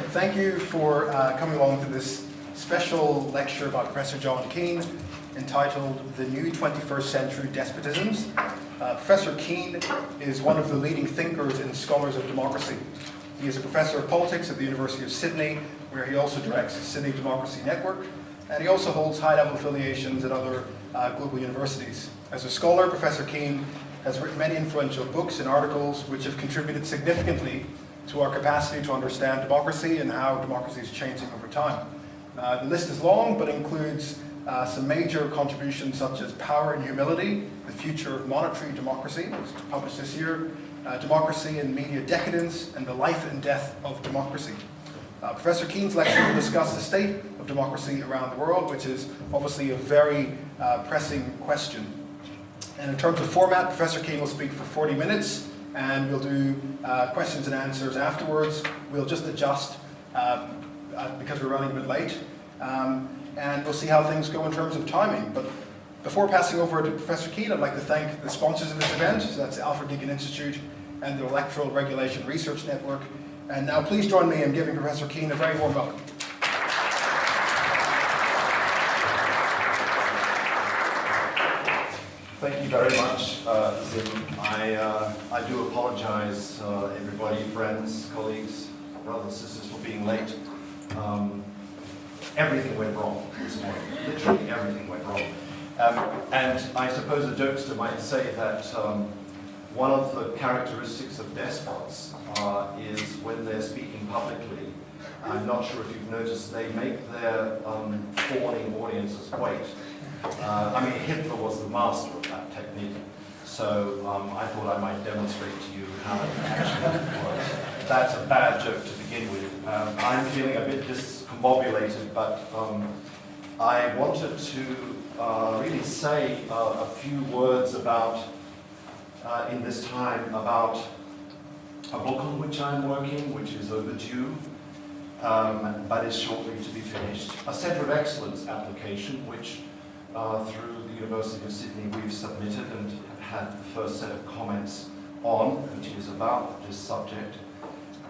thank you for coming along to this special lecture by Professor John Keane entitled The New 21st Century Despotisms. Professor Keane is one of the leading thinkers and scholars of democracy. He is a professor of politics at the University of Sydney, where he also directs the Sydney Democracy Network, and he also holds high-level affiliations at other global universities. As a scholar, Professor Keane has written many influential books and articles which have contributed significantly to our capacity to understand democracy and how democracy is changing over time. The list is long, but includes some major contributions such as Power and Humility, The Future of Monetary Democracy, which was published this year, Democracy and Media Decadence, and The Life and Death of Democracy. Professor Keane's lecture will discuss the state of democracy around the world, which is obviously a very pressing question. And in terms of format, Professor Keane will speak for 40 minutes, and we'll do questions and answers afterwards. We'll just adjust because we're running a bit late. And we'll see how things go in terms of timing. But before passing over to Professor Keane, I'd like to thank the sponsors of this event. So that's the Alfred Deakin Institute and the Electoral Regulation Research Network. And now please join me in giving Professor Keane a very warm welcome. Thank you very much, Zim. I do apologize, everybody, friends, colleagues, brothers and sisters, for being late. Everything went wrong this morning. Literally everything went wrong. And I suppose a jokester might say that one of the characteristics of despots is when they're speaking publicly, I'm not sure if you've noticed, they make their fawning audiences wait. I mean, Hitler was the master of that technique, so I thought I might demonstrate to you how it actually works. That's a bad joke to begin with. I'm feeling a bit discombobulated, but I wanted to really say a few words about, in this time, about a book on which I'm working, which is overdue, but is shortly to be finished. A Centre of Excellence application, which through the University of Sydney we've submitted and have had the first set of comments on, which is about this subject.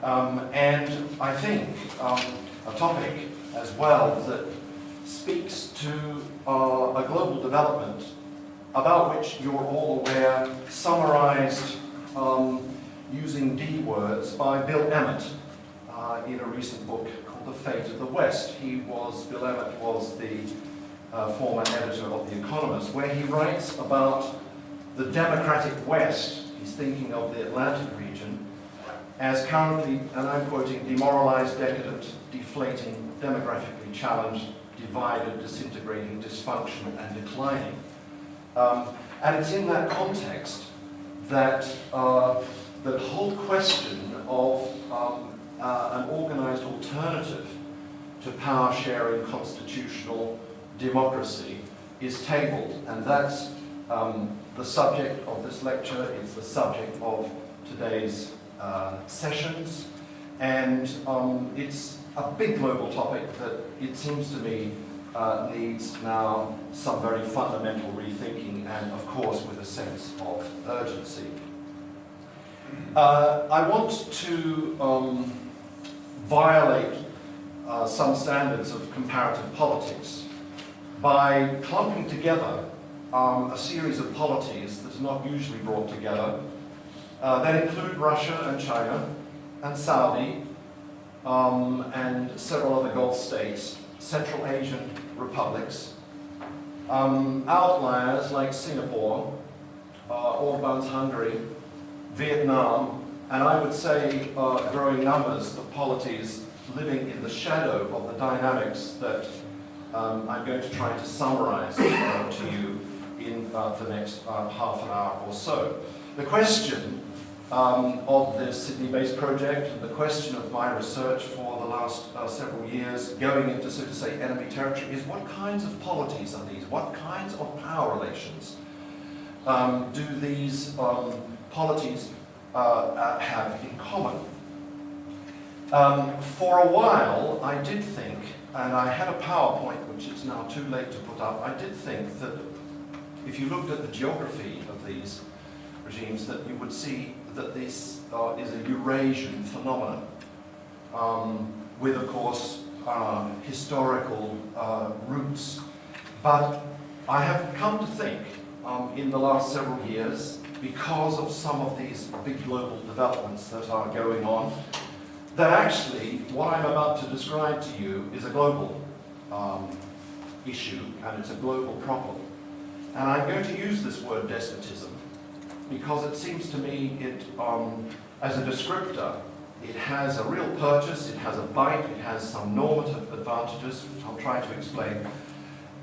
And I think a topic as well that speaks to a global development about which you're all aware, summarized using D words by Bill Emmott in a recent book called The Fate of the West. Bill Emmott was the former editor of The Economist, where he writes about the democratic West. He's thinking of the Atlantic region as currently, and I'm quoting, demoralized, decadent, deflating, demographically challenged, divided, disintegrating, dysfunctional, and declining. And it's in that context that the whole question of an organized alternative to power-sharing constitutional democracy is tabled, and that's the subject of this lecture. It's the subject of today's sessions, and it's a big global topic that it seems to me needs now some very fundamental rethinking, and of course with a sense of urgency. I want to violate some standards of comparative politics by clumping together a series of polities that are not usually brought together, that include Russia and China and Saudi and several other Gulf states, Central Asian republics, outliers like Singapore, Orban's Hungary, Vietnam, and I would say growing numbers of polities living in the shadow of the dynamics that I'm going to try to summarize to you in the next half an hour or so. The question of this Sydney-based project, and the question of my research for the last several years, going into, so to say, enemy territory, is what kinds of polities are these? What kinds of power relations do these polities have in common? For a while, I did think, and I had a PowerPoint, which is now too late to put up, I did think that if you looked at the geography of these regimes, that you would see that this is a Eurasian phenomenon. with, of course, historical roots. But I have come to think in the last several years, because of some of these big global developments that are going on, that actually what I'm about to describe to you is a global issue, and it's a global problem. And I'm going to use this word despotism because it seems to me it, as a descriptor, it has a real purchase, it has a bite, it has some normative advantages, which I'll try to explain.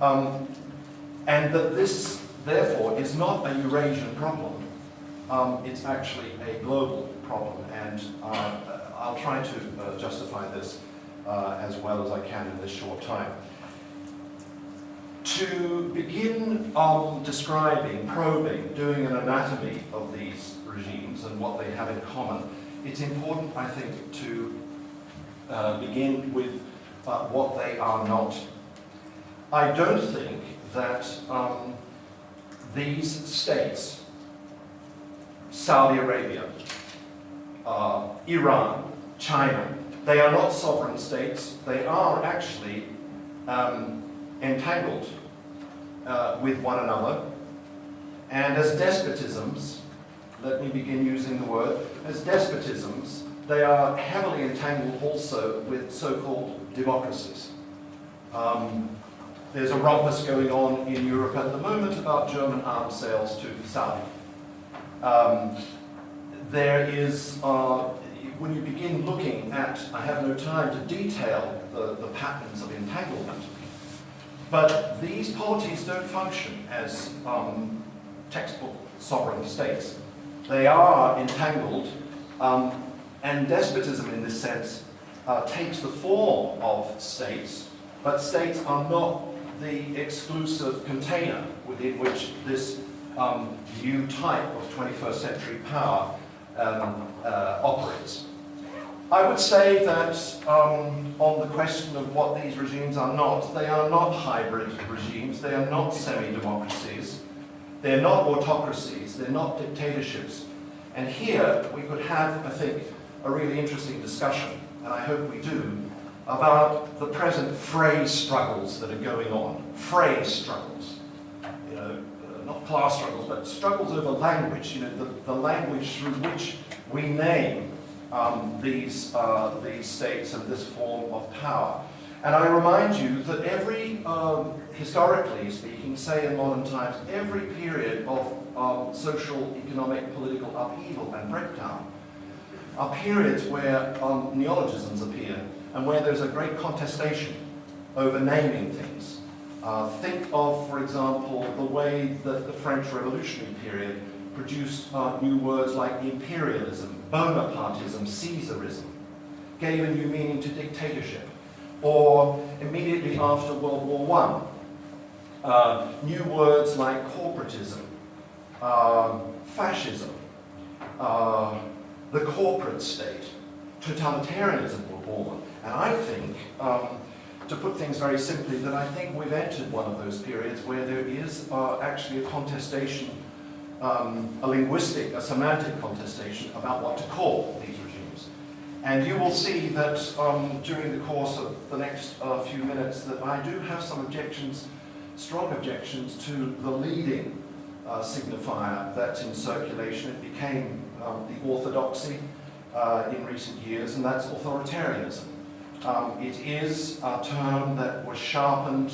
And that this, therefore, is not a Eurasian problem. It's actually a global problem, and I'll try to justify this as well as I can in this short time. To begin describing, probing, doing an anatomy of these regimes and what they have in common, it's important, I think, to begin with what they are not. I don't think that these states, Saudi Arabia, Iran, China, they are not sovereign states. They are actually entangled with one another. And as despotisms, let me begin using the word, as despotisms, they are heavily entangled also with so-called democracies. There's a rumpus going on in Europe at the moment about German arms sales to Saudi. There is, when you begin looking at, I have no time to detail the patterns of entanglement, but these polities don't function as textbook sovereign states. They are entangled, and despotism in this sense takes the form of states, but states are not the exclusive container within which this new type of 21st century power operates. I would say that on the question of what these regimes are not, they are not hybrid regimes, they are not semi-democracies, they're not autocracies, they're not dictatorships. And here we could have, I think, a really interesting discussion, and I hope we do, about the present phrase struggles that are going on. Phrase struggles. You know, not class struggles, but struggles over language, you know, the language through which we name these states and this form of power. And I remind you that every, historically speaking, say in modern times, every period of social, economic, political upheaval and breakdown are periods where neologisms appear and where there's a great contestation over naming things. Think of, for example, the way that the French Revolutionary period produced new words like imperialism, Bonapartism, Caesarism, gave a new meaning to dictatorship. Or immediately after World War I, new words like corporatism, fascism, the corporate state, totalitarianism were born. And I think, to put things very simply, that I think we've entered one of those periods where there is actually a contestation, a linguistic, a semantic contestation about what to call these regimes. And you will see that during the course of the next few minutes that I do have some objections, strong objections to the leading signifier that's in circulation. It became the orthodoxy in recent years, and that's authoritarianism. It is a term that was sharpened,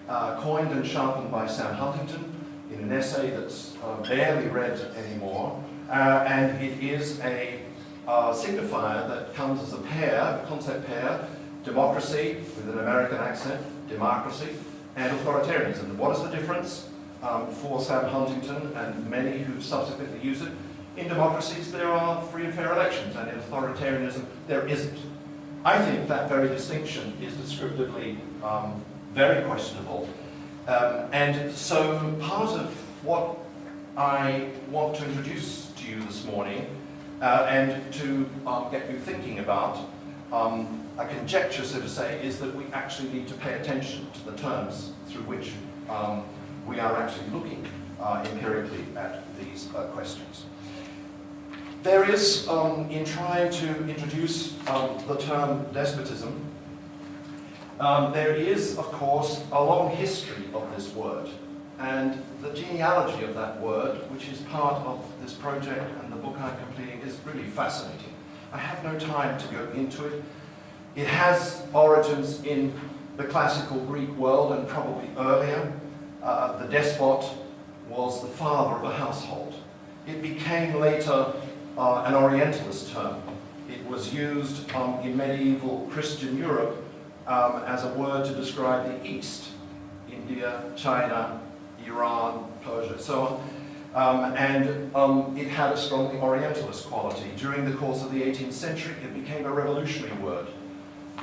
coined and sharpened by Sam Huntington in an essay that's barely read anymore, and it is a signifier that comes as a pair, a concept pair, democracy with an American accent, democracy, and authoritarianism. What is the difference for Sam Huntington and many who subsequently use it? In democracies there are free and fair elections, and in authoritarianism there isn't. I think that very distinction is descriptively very questionable. And so part of what I want to introduce to you this morning and to get you thinking about, a conjecture, so to say, is that we actually need to pay attention to the terms through which we are actually looking empirically at these questions. There is, in trying to introduce the term despotism, there is, of course, a long history of this word. And the genealogy of that word, which is part of this project and the book I'm completing, is really fascinating. I have no time to go into it. It has origins in the classical Greek world and probably earlier. The despot was the father of a household. It became later an Orientalist term. It was used in medieval Christian Europe as a word to describe the East, India, China, Iran, Persia, so on. It had a strongly Orientalist quality. During the course of the 18th century, it became a revolutionary word.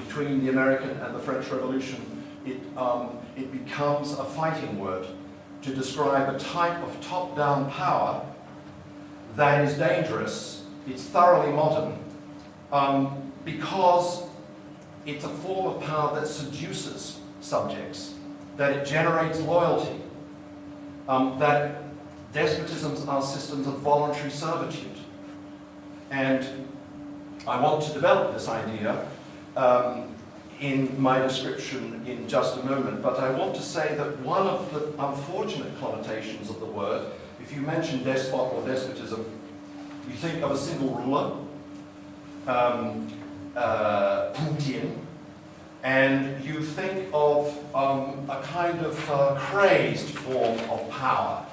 Between the American and the French Revolution, it becomes a fighting word to describe a type of top-down power that is dangerous. It's thoroughly modern because it's a form of power that seduces subjects, that it generates loyalty, that despotisms are systems of voluntary servitude. And I want to develop this idea in my description in just a moment, but I want to say that one of the unfortunate connotations of the word, if you mention despot or despotism, you think of a single ruler, Putin, and you think of a kind of crazed form of power.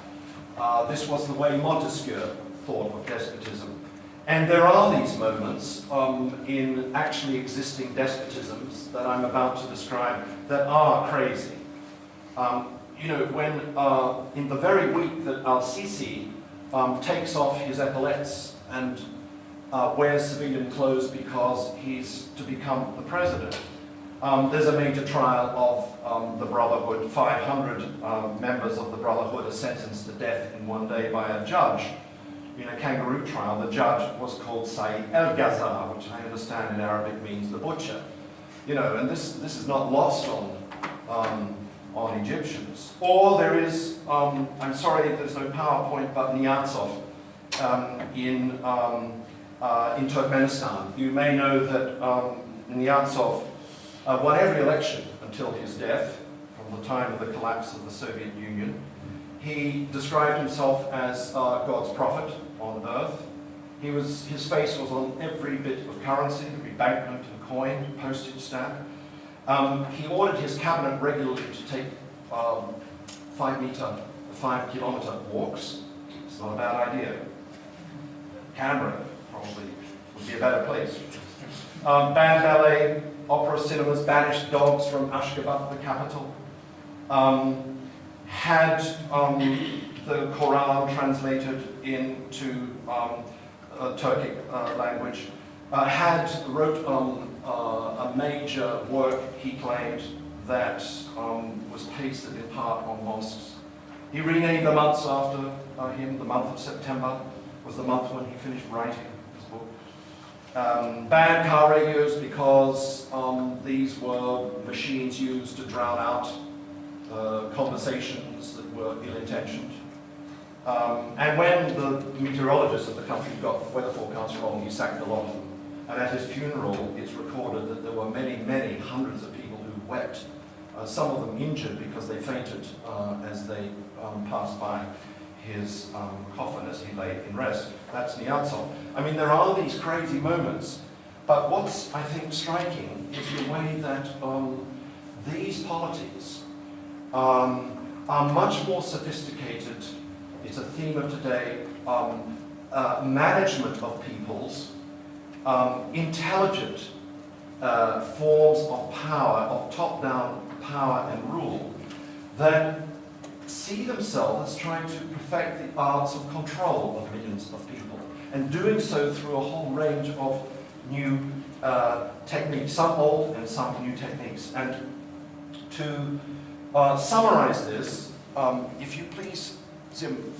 This was the way Montesquieu thought of despotism. And there are these moments in actually existing despotisms that I'm about to describe that are crazy. You know, when in the very week that Al-Sisi takes off his epaulets and wears civilian clothes because he's to become the president, there's a major trial of the Brotherhood. 500 members of the Brotherhood are sentenced to death in one day by a judge. In a kangaroo trial, the judge was called Said El-Ghazar, which I understand in Arabic means the butcher. You know, and this is not lost on Egyptians. Or there is, I'm sorry there's no PowerPoint, but Niazov in Turkmenistan. You may know that Niazov won every election until his death, from the time of the collapse of the Soviet Union. He described himself as God's prophet on earth. His face was on every bit of currency, every banknote and coin, postage stamp. He ordered his cabinet regularly to take 5-kilometer walks. It's not a bad idea. Canberra probably would be a better place. Banned ballet, opera, cinemas, banished dogs from Ashgabat, the capital. Had the Quran translated into Turkic language. Wrote a major work, he claimed, that was pasted in part on mosques. He renamed the months after him. The month of September was the month when he finished writing his book. Banned car radios because these were machines used to drown out conversations that were ill-intentioned. And when the meteorologists of the country got weather forecasts wrong, he sacked a lot of them. And at his funeral, it's recorded that there were many, many hundreds of people who wept, some of them injured because they fainted as they passed by his coffin as he lay in rest. That's Niazov. I mean, there are these crazy moments, but what's, I think, striking is the way that these polities are much more sophisticated. It's a theme of today. Management of peoples, intelligent forms of power, of top-down power and rule, that see themselves as trying to perfect the arts of control of millions of people, and doing so through a whole range of new techniques, some old and some new techniques. And to summarize this, if you please, Zim,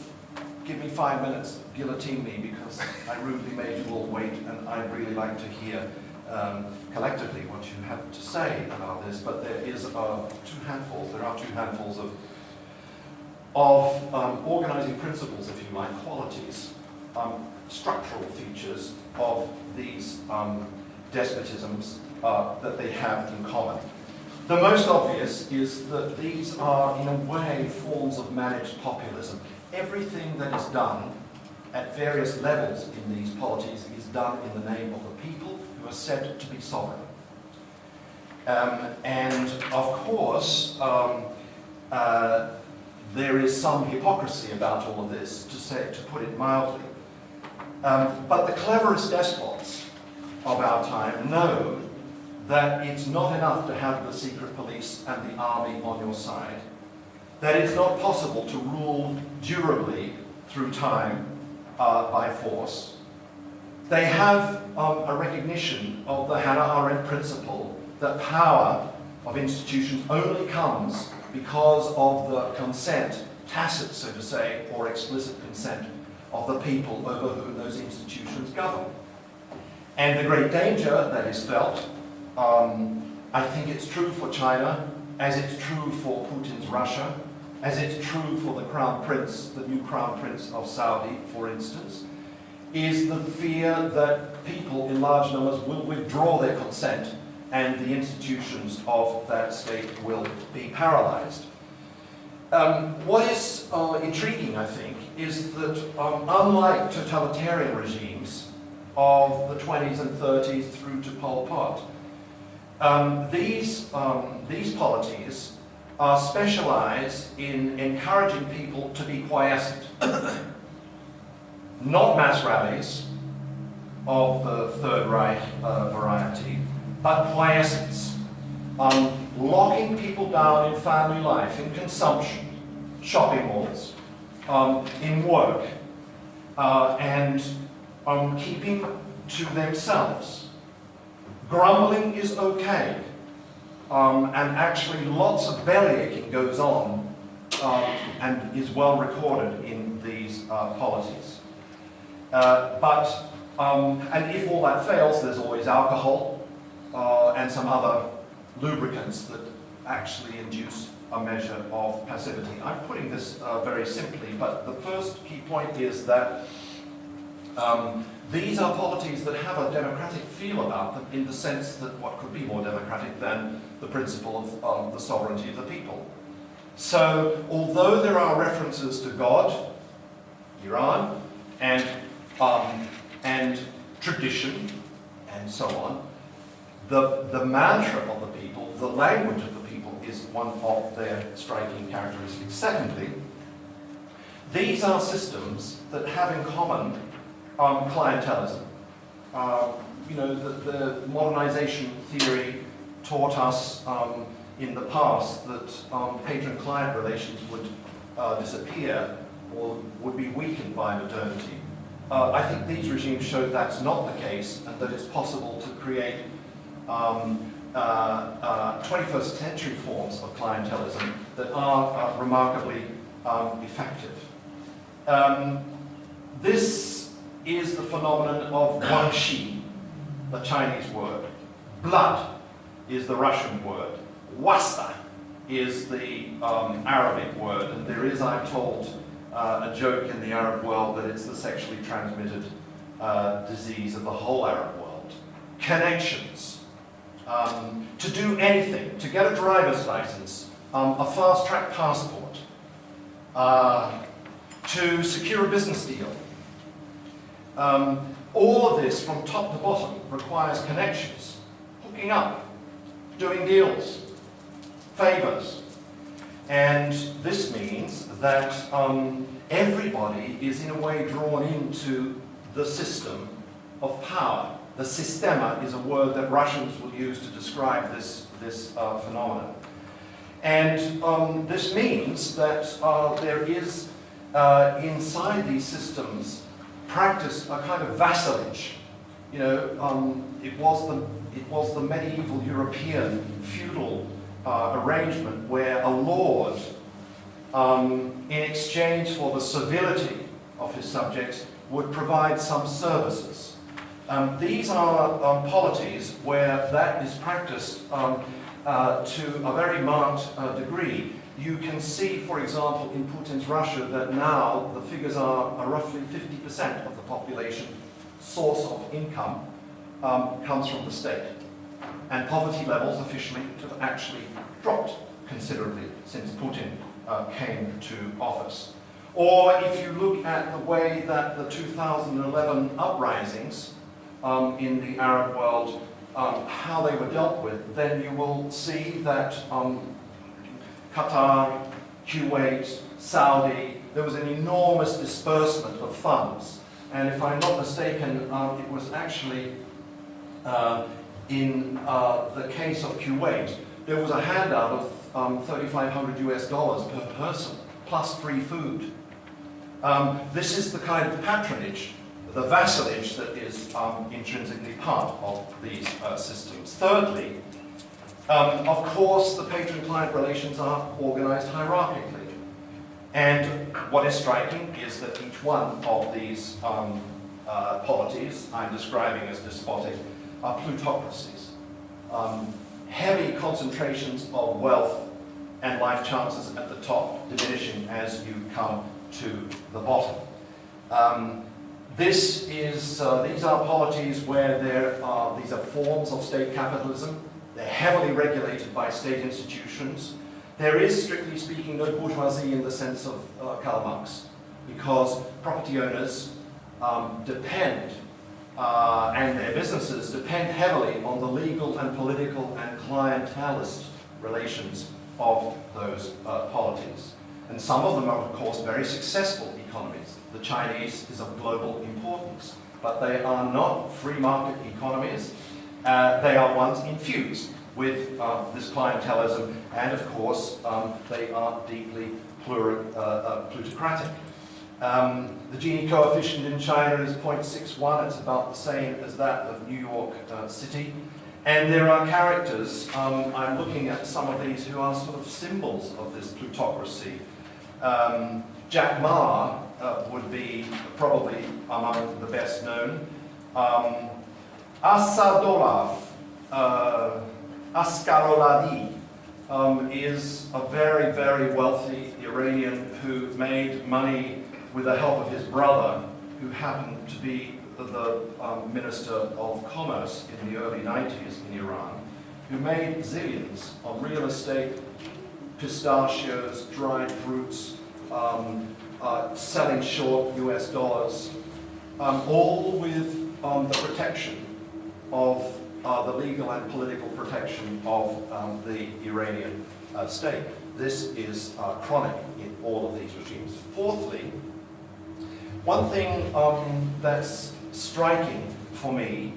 give me 5 minutes, guillotine me, because I rudely made you all wait, and I'd really like to hear collectively what you have to say about this. But there is there are two handfuls of organizing principles, if you like, qualities. structural features of these despotisms that they have in common. The most obvious is that these are, in a way, forms of managed populism. Everything that is done at various levels in these polities is done in the name of the people who are said to be sovereign. And of course, there is some hypocrisy about all of this, to put it mildly. But the cleverest despots of our time know that it's not enough to have the secret police and the army on your side, that it's not possible to rule durably through time by force. They have a recognition of the Hannah Arendt principle that power of institutions only comes because of the consent, tacit, so to say, or explicit consent of the people over whom those institutions govern. And the great danger that is felt, I think it's true for China, as it's true for Putin's Russia, as it's true for the Crown Prince, the new Crown Prince of Saudi, for instance, is the fear that people in large numbers will withdraw their consent and the institutions of that state will be paralyzed. What is intriguing, I think, is that unlike totalitarian regimes of the 20s and 30s through to Pol Pot, these polities are specialized in encouraging people to be quiescent. Not mass rallies of the Third Reich variety, but quiescence. Locking people down in family life, in consumption, shopping malls, in work, and keeping to themselves. Grumbling is okay, and actually lots of bellyaching goes on and is well recorded in these polities. And if all that fails, there's always alcohol and some other lubricants that actually induce a measure of passivity. I'm putting this very simply, but the first key point is that these are polities that have a democratic feel about them, in the sense that what could be more democratic than the principle of the sovereignty of the people. So, although there are references to God, Iran, and tradition, and so on, the mantra of the people, the language of the people, is one of their striking characteristics. Secondly, these are systems that have in common clientelism. The modernization theory taught us in the past that patron-client relations would disappear or would be weakened by modernity. I think these regimes showed that's not the case, and that it's possible to create 21st century forms of clientelism that are remarkably effective. This is the phenomenon of guanxi, the Chinese word. Blood is the Russian word. Wasta is the Arabic word, and there is, I'm told, a joke in the Arab world that it's the sexually transmitted disease of the whole Arab world. Connections. To do anything, to get a driver's license, a fast-track passport, to secure a business deal. All of this, from top to bottom, requires connections, hooking up, doing deals, favors. And this means that everybody is in a way drawn into the system of power. The sistema is a word that Russians will use to describe this phenomenon. And this means that there is, inside these systems, practice a kind of vassalage. It was the medieval European feudal arrangement where a lord, in exchange for the servility of his subjects, would provide some services. These are polities where that is practiced to a very marked degree. you can see, for example, in Putin's Russia that now the figures are roughly 50% of the population source of income comes from the state. And poverty levels officially have actually dropped considerably since Putin came to office. Or if you look at the way that the 2011 uprisings in the Arab world, how they were dealt with, then you will see that Qatar, Kuwait, Saudi, there was an enormous disbursement of funds. And if I'm not mistaken, it was actually in the case of Kuwait, there was a handout of 3,500 US dollars per person, plus free food. This is the kind of patronage, the vassalage that is intrinsically part of these systems. Thirdly, of course, the patron-client relations are organized hierarchically. And what is striking is that each one of these polities I'm describing as despotic are plutocracies. Heavy concentrations of wealth and life chances at the top, diminishing as you come to the bottom. These are polities where these are forms of state capitalism. They're heavily regulated by state institutions. There is, strictly speaking, no bourgeoisie in the sense of Karl Marx, because property owners depend, and their businesses depend heavily on the legal and political and clientelist relations of those polities. And some of them are, of course, very successful economies. The Chinese is of global importance, but they are not free market economies. They are ones infused with this clientelism, and of course, they are deeply plutocratic. The Gini coefficient in China is 0.61. It's about the same as that of New York City. And there are characters, I'm looking at some of these, who are sort of symbols of this plutocracy. Jack Ma would be probably among the best known. Asadollah Askaroladi is a very, very wealthy Iranian who made money with the help of his brother, who happened to be the Minister of Commerce in the early 90s in Iran, who made zillions on real estate, pistachios, dried fruits, selling short US dollars, all with the protection of the legal and political protection of the Iranian state. This is chronic in all of these regimes. Fourthly, one thing that's striking for me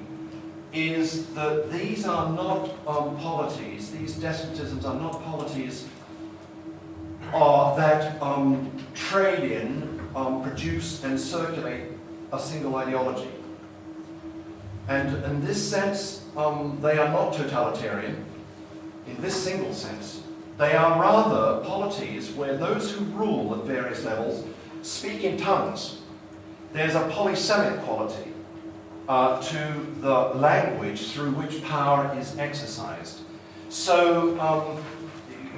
is that these are not polities, these despotisms are not polities that trade in, produce and circulate a single ideology. And in this sense, they are not totalitarian, in this single sense. They are rather polities where those who rule at various levels speak in tongues. There's a polysemic quality to the language through which power is exercised. So,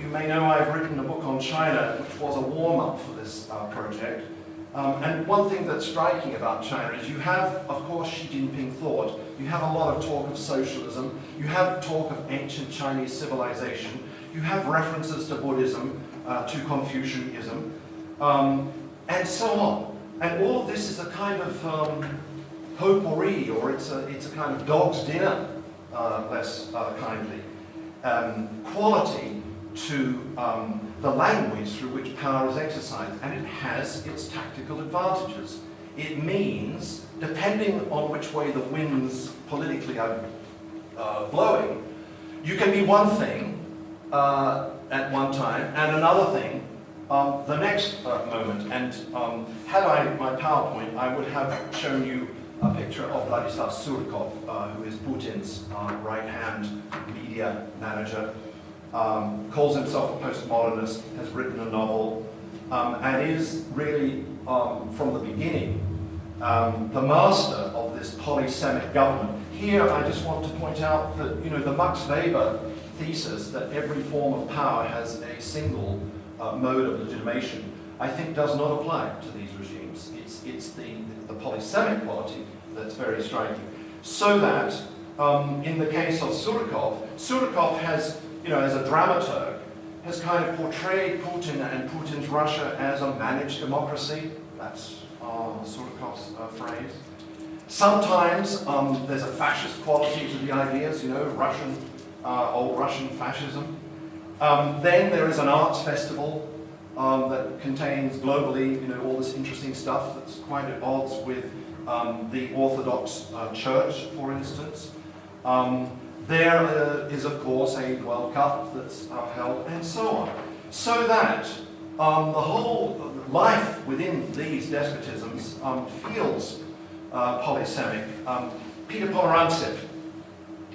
you may know I've written a book on China, which was a warm-up for this project. And one thing that's striking about China is you have, of course, Xi Jinping thought, you have a lot of talk of socialism, you have talk of ancient Chinese civilization, you have references to Buddhism, to Confucianism, and so on. And all of this is a kind of potpourri, or it's a kind of dog's dinner, less kindly, quality to the language through which power is exercised, and it has its tactical advantages. It means, depending on which way the winds politically are blowing, you can be one thing at one time and another thing the next moment. And had I my PowerPoint, I would have shown you a picture of Vladislav Surkov, who is Putin's right-hand media manager. Calls himself a postmodernist, has written a novel, and is really, from the beginning, the master of this polysemic government. Here, I just want to point out that, the Max Weber thesis that every form of power has a single mode of legitimation, I think does not apply to these regimes. It's the polysemic quality that's very striking. So that, in the case of Surikov has, as a dramaturg, has kind of portrayed Putin and Putin's Russia as a managed democracy. That's Surikov's phrase. Sometimes there's a fascist quality to the ideas, old Russian fascism. Then there is an arts festival that contains globally, all this interesting stuff that's quite at odds with the Orthodox Church, for instance. There is, of course, a World Cup that's held, and so on. So that the whole life within these despotisms feels polysemic. Peter Pomerantsev,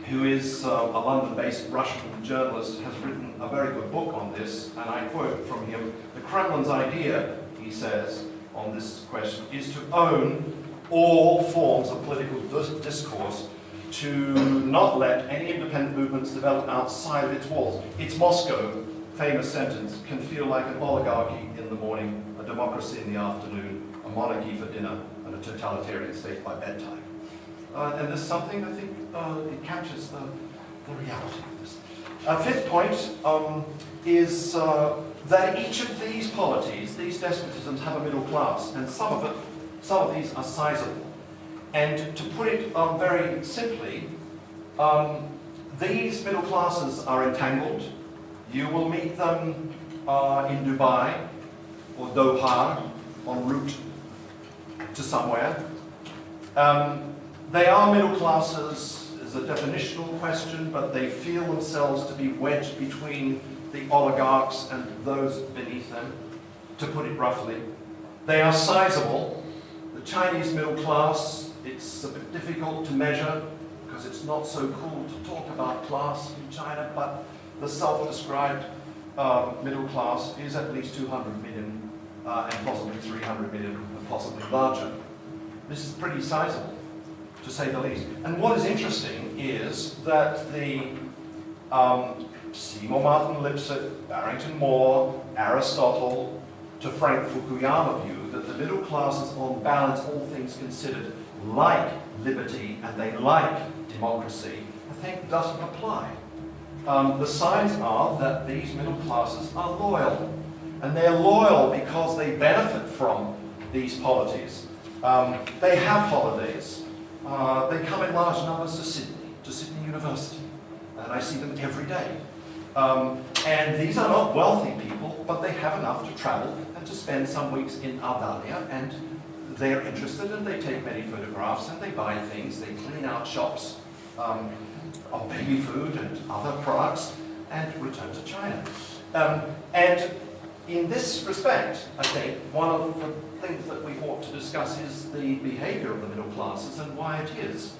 who is a London-based Russian journalist, has written a very good book on this, and I quote from him, "The Kremlin's idea," he says, on this question, "is to own all forms of political discourse, to not let any independent movements develop outside of its walls. Its Moscow," famous sentence, "can feel like an oligarchy in the morning, a democracy in the afternoon, a monarchy for dinner, and a totalitarian state by bedtime." And there's something, I think, it captures the reality of this. A fifth point is that each of these polities, these despotisms, have a middle class, and some of these are sizable. And to put it very simply, these middle classes are entangled. You will meet them in Dubai or Doha en route to somewhere. They are middle classes is a definitional question, but they feel themselves to be wedged between the oligarchs and those beneath them, to put it roughly. They are sizable. The Chinese middle class, it's a bit difficult to measure because it's not so cool to talk about class in China, but the self-described middle class is at least 200 million and possibly 300 million and possibly larger. This is pretty sizable, to say the least. And what is interesting is that the Seymour Martin Lipset, Barrington Moore, Aristotle, to Frank Fukuyama view that the middle classes, on balance, all things considered, like liberty and they like democracy, I think doesn't apply. The signs are that these middle classes are loyal. And they're loyal because they benefit from these polities. They have holidays. They come in large numbers to Sydney University. And I see them every day. And these are not wealthy people, but they have enough to travel and to spend some weeks in Aldalia, and they're interested and they take many photographs and they buy things, they clean out shops of baby food and other products and return to China. And in this respect, I think, one of the things that we ought to discuss is the behavior of the middle classes and why it is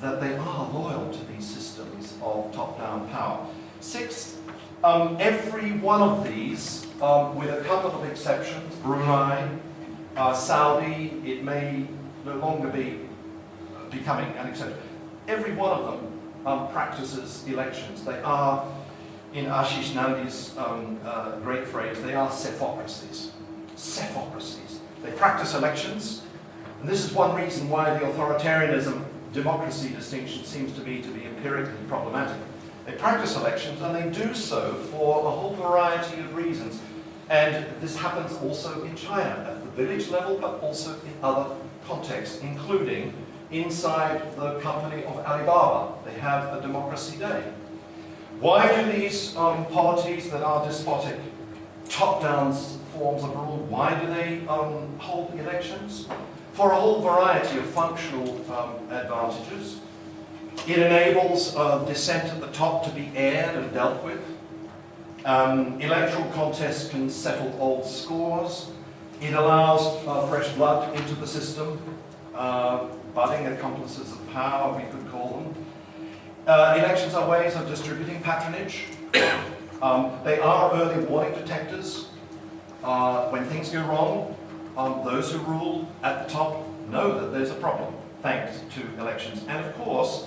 that they are loyal to these systems of top-down power. Sixth, every one of these, with a couple of exceptions, Brunei, Saudi, it may no longer be becoming an exception. Every one of them practices elections. They are, in Ashish Nandi's great phrase, they are cephocracies. Cephocracies. They practice elections, and this is one reason why the authoritarianism-democracy distinction seems to be empirically problematic. They practice elections, and they do so for a whole variety of reasons. And this happens also in China, at the village level, but also in other contexts, including inside the company of Alibaba. They have a democracy day. Why do these polities that are despotic, top-down forms of rule, why do they hold the elections? For a whole variety of functional advantages. It enables dissent at the top to be aired and dealt with. Electoral contests can settle old scores. It allows fresh blood into the system, budding accomplices of power, we could call them. Elections are ways of distributing patronage. They are early warning detectors. When things go wrong, those who rule at the top know that there's a problem, thanks to elections. And of course,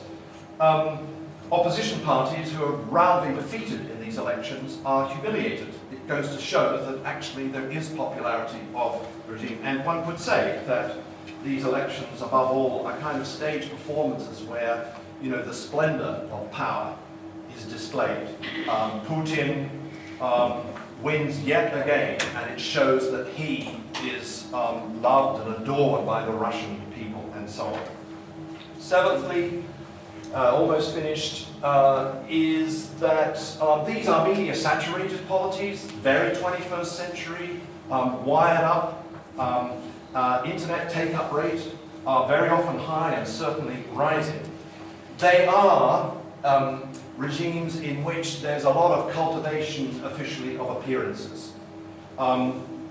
opposition parties who are roundly defeated in these elections are humiliated. It goes to show that actually there is popularity of the regime. And one could say that these elections, above all, are kind of stage performances where, you know, the splendor of power is displayed. Putin wins yet again, and it shows that he is loved and adored by the Russian people, and so on. Seventhly, almost finished, is that these are media-saturated polities, very 21st century, wired up, internet take-up rate are very often high and certainly rising. They are regimes in which there's a lot of cultivation officially of appearances.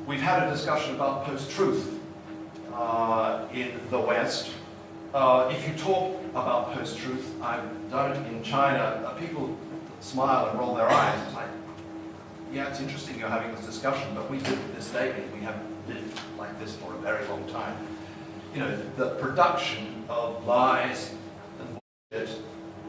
We've had a discussion about post-truth in the West. If you talk about post-truth, I've done it in China, people smile and roll their eyes. It's like, yeah, it's interesting you're having this discussion, but we do this daily. We have lived like this for a very long time. You know, the production of lies and bullshit,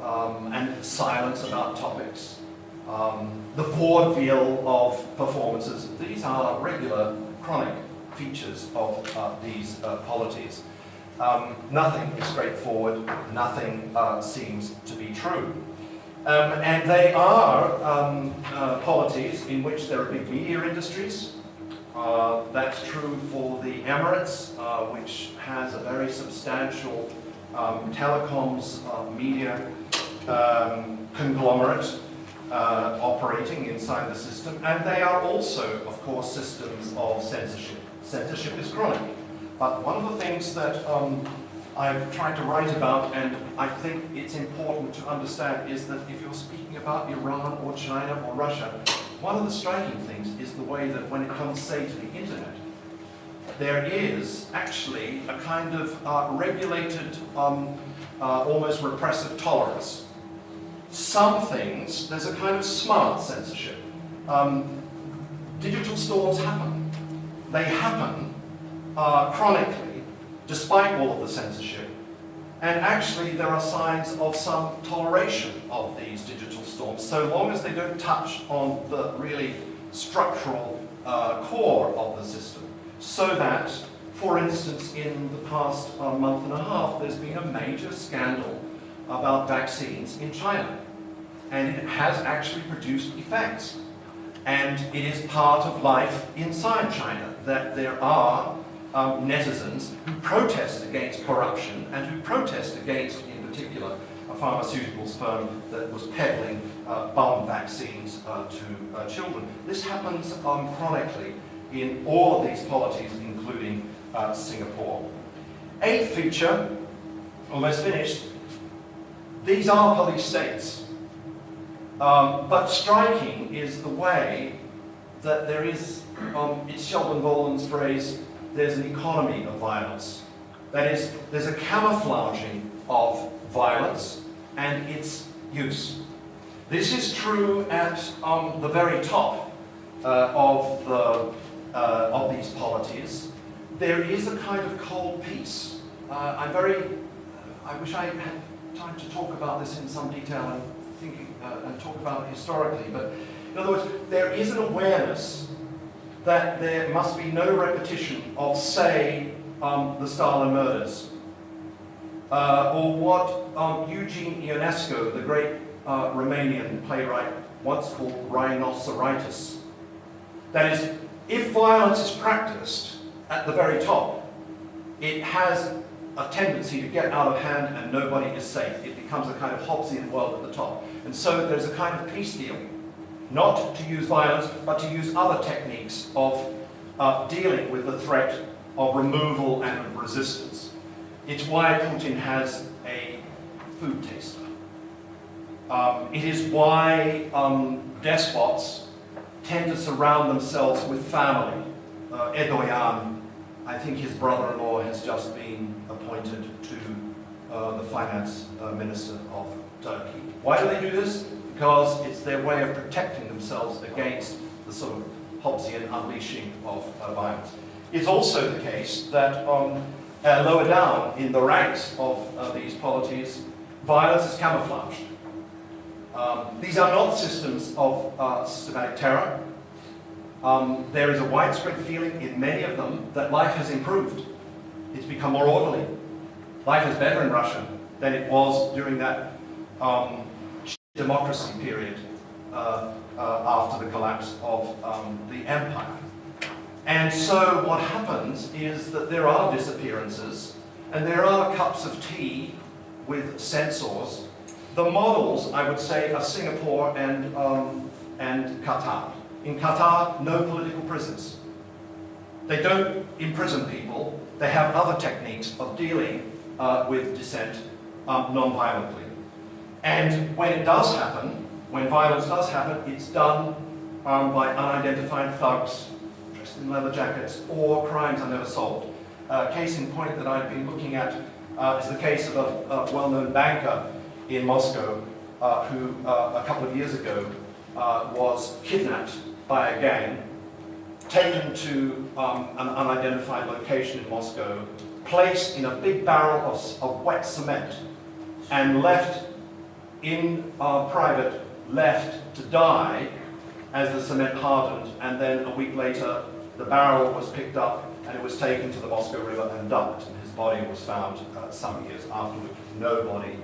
and silence about topics, the vaudeville of performances, these are regular, chronic features of these polities. Nothing is straightforward, nothing seems to be true. And they are polities in which there are big media industries. That's true for the Emirates, which has a very substantial telecoms media conglomerate operating inside the system. And they are also, of course, systems of censorship. Censorship is chronic. But one of the things that I've tried to write about, and I think it's important to understand, is that if you're speaking about Iran or China or Russia, one of the striking things is the way that when it comes, say, to the internet, there is actually a kind of regulated, almost repressive tolerance. Some things, there's a kind of smart censorship. Digital storms happen. They happen chronically, despite all of the censorship. And actually, there are signs of some toleration of these digital storms, so long as they don't touch on the really structural core of the system. So that, for instance, in the past month and a half, there's been a major scandal about vaccines in China. And it has actually produced effects. And it is part of life inside China that there are netizens who protest against corruption and who protest against, in particular, a pharmaceuticals firm that was peddling bomb vaccines to children. This happens chronically in all of these polities, including Singapore. Eighth feature, almost finished, these are police states. But striking is the way that there is, it's Sheldon Boland's phrase, there's an economy of violence. That is, there's a camouflaging of violence and its use. This is true at the very top of these polities. There is a kind of cold peace. I wish I had time to talk about this in some detail and talk about it historically, but in other words, there is an awareness that there must be no repetition of, say, the Stalin murders, or what Eugene Ionescu, the great Romanian playwright, once called rhinoceritis. That is, if violence is practiced at the very top, it has a tendency to get out of hand and nobody is safe. It becomes a kind of Hobbesian world at the top. And so there's a kind of peace deal. Not to use violence, but to use other techniques of dealing with the threat of removal and of resistance. It's why Putin has a food taster. It is why despots tend to surround themselves with family. Erdogan, I think his brother-in-law has just been appointed to the finance minister of Turkey. Why do they do this? Because it's their way of protecting themselves against the sort of Hobbesian unleashing of violence. It's also the case that lower down in the ranks of these polities, violence is camouflaged. These are not systems of systematic terror. There is a widespread feeling in many of them that life has improved. It's become more orderly. Life is better in Russia than it was during that democracy period after the collapse of the empire. And so what happens is that there are disappearances and there are cups of tea with censors. The models, I would say, are Singapore and Qatar. In Qatar, no political prisons. They don't imprison people. They have other techniques of dealing with dissent non-violently. And when it does happen, when violence does happen, it's done by unidentified thugs dressed in leather jackets or crimes are never solved. Case in point that I've been looking at is the case of a well-known banker in Moscow who a couple of years ago was kidnapped by a gang, taken to an unidentified location in Moscow, placed in a big barrel of wet cement and left in private, left to die as the cement hardened, and then a week later the barrel was picked up and it was taken to the Moscow River and dumped, and his body was found some years afterwards. Nobody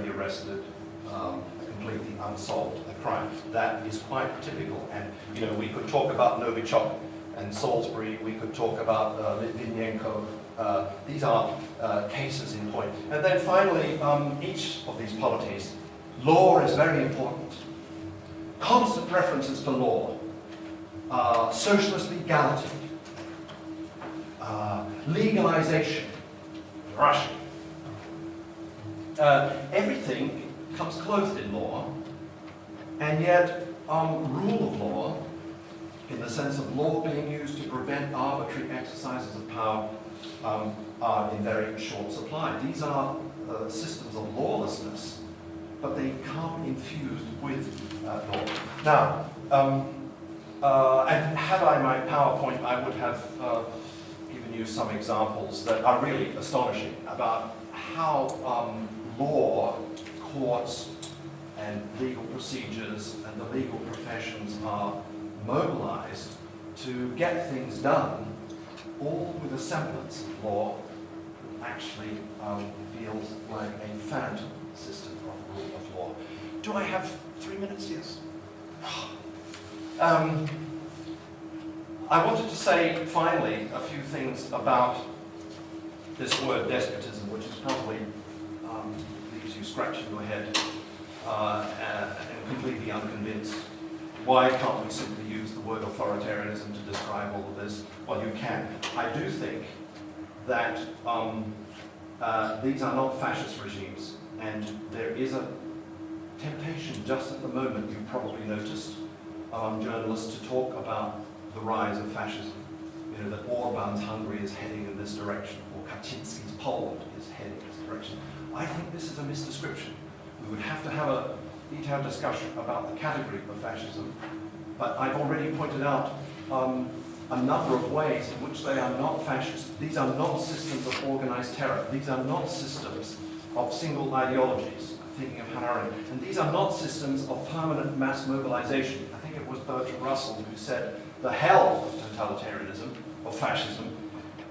arrested, completely unsolved a crime. That is quite typical, and you know, we could talk about Novichok and Salisbury, we could talk about Litvinenko. These are cases in point. And then finally, each of these polities, law is very important. Constant references to law, socialist legality, legalization, Russia. Everything comes clothed in law, and yet rule of law, in the sense of law being used to prevent arbitrary exercises of power, are in very short supply. These are systems of lawlessness, but they come infused with law. Now, and had I my PowerPoint, I would have given you some examples that are really astonishing about how law, courts, and legal procedures and the legal professions are mobilized to get things done, all with a semblance of law. Actually feels like a phantom system of rule of law. Do I have 3 minutes? Yes. I wanted to say, finally, a few things about this word despotism, which is probably leaves you scratching your head and completely unconvinced. Why can't we simply use the word authoritarianism to describe all of this? Well, you can. I do think that these are not fascist regimes, and there is a temptation just at the moment, you probably noticed, among journalists to talk about the rise of fascism. You know, that Orban's Hungary is heading in this direction, or Kaczynski's Poland is heading in this direction. I think this is a misdescription. We would have to have a detailed discussion about the category of fascism, but I've already pointed out a number of ways in which they are not fascist. These are not systems of organized terror. These are not systems of single ideologies, thinking of Hannah Arendt. And these are not systems of permanent mass mobilization. I think it was Bertrand Russell who said the hell of totalitarianism, of fascism,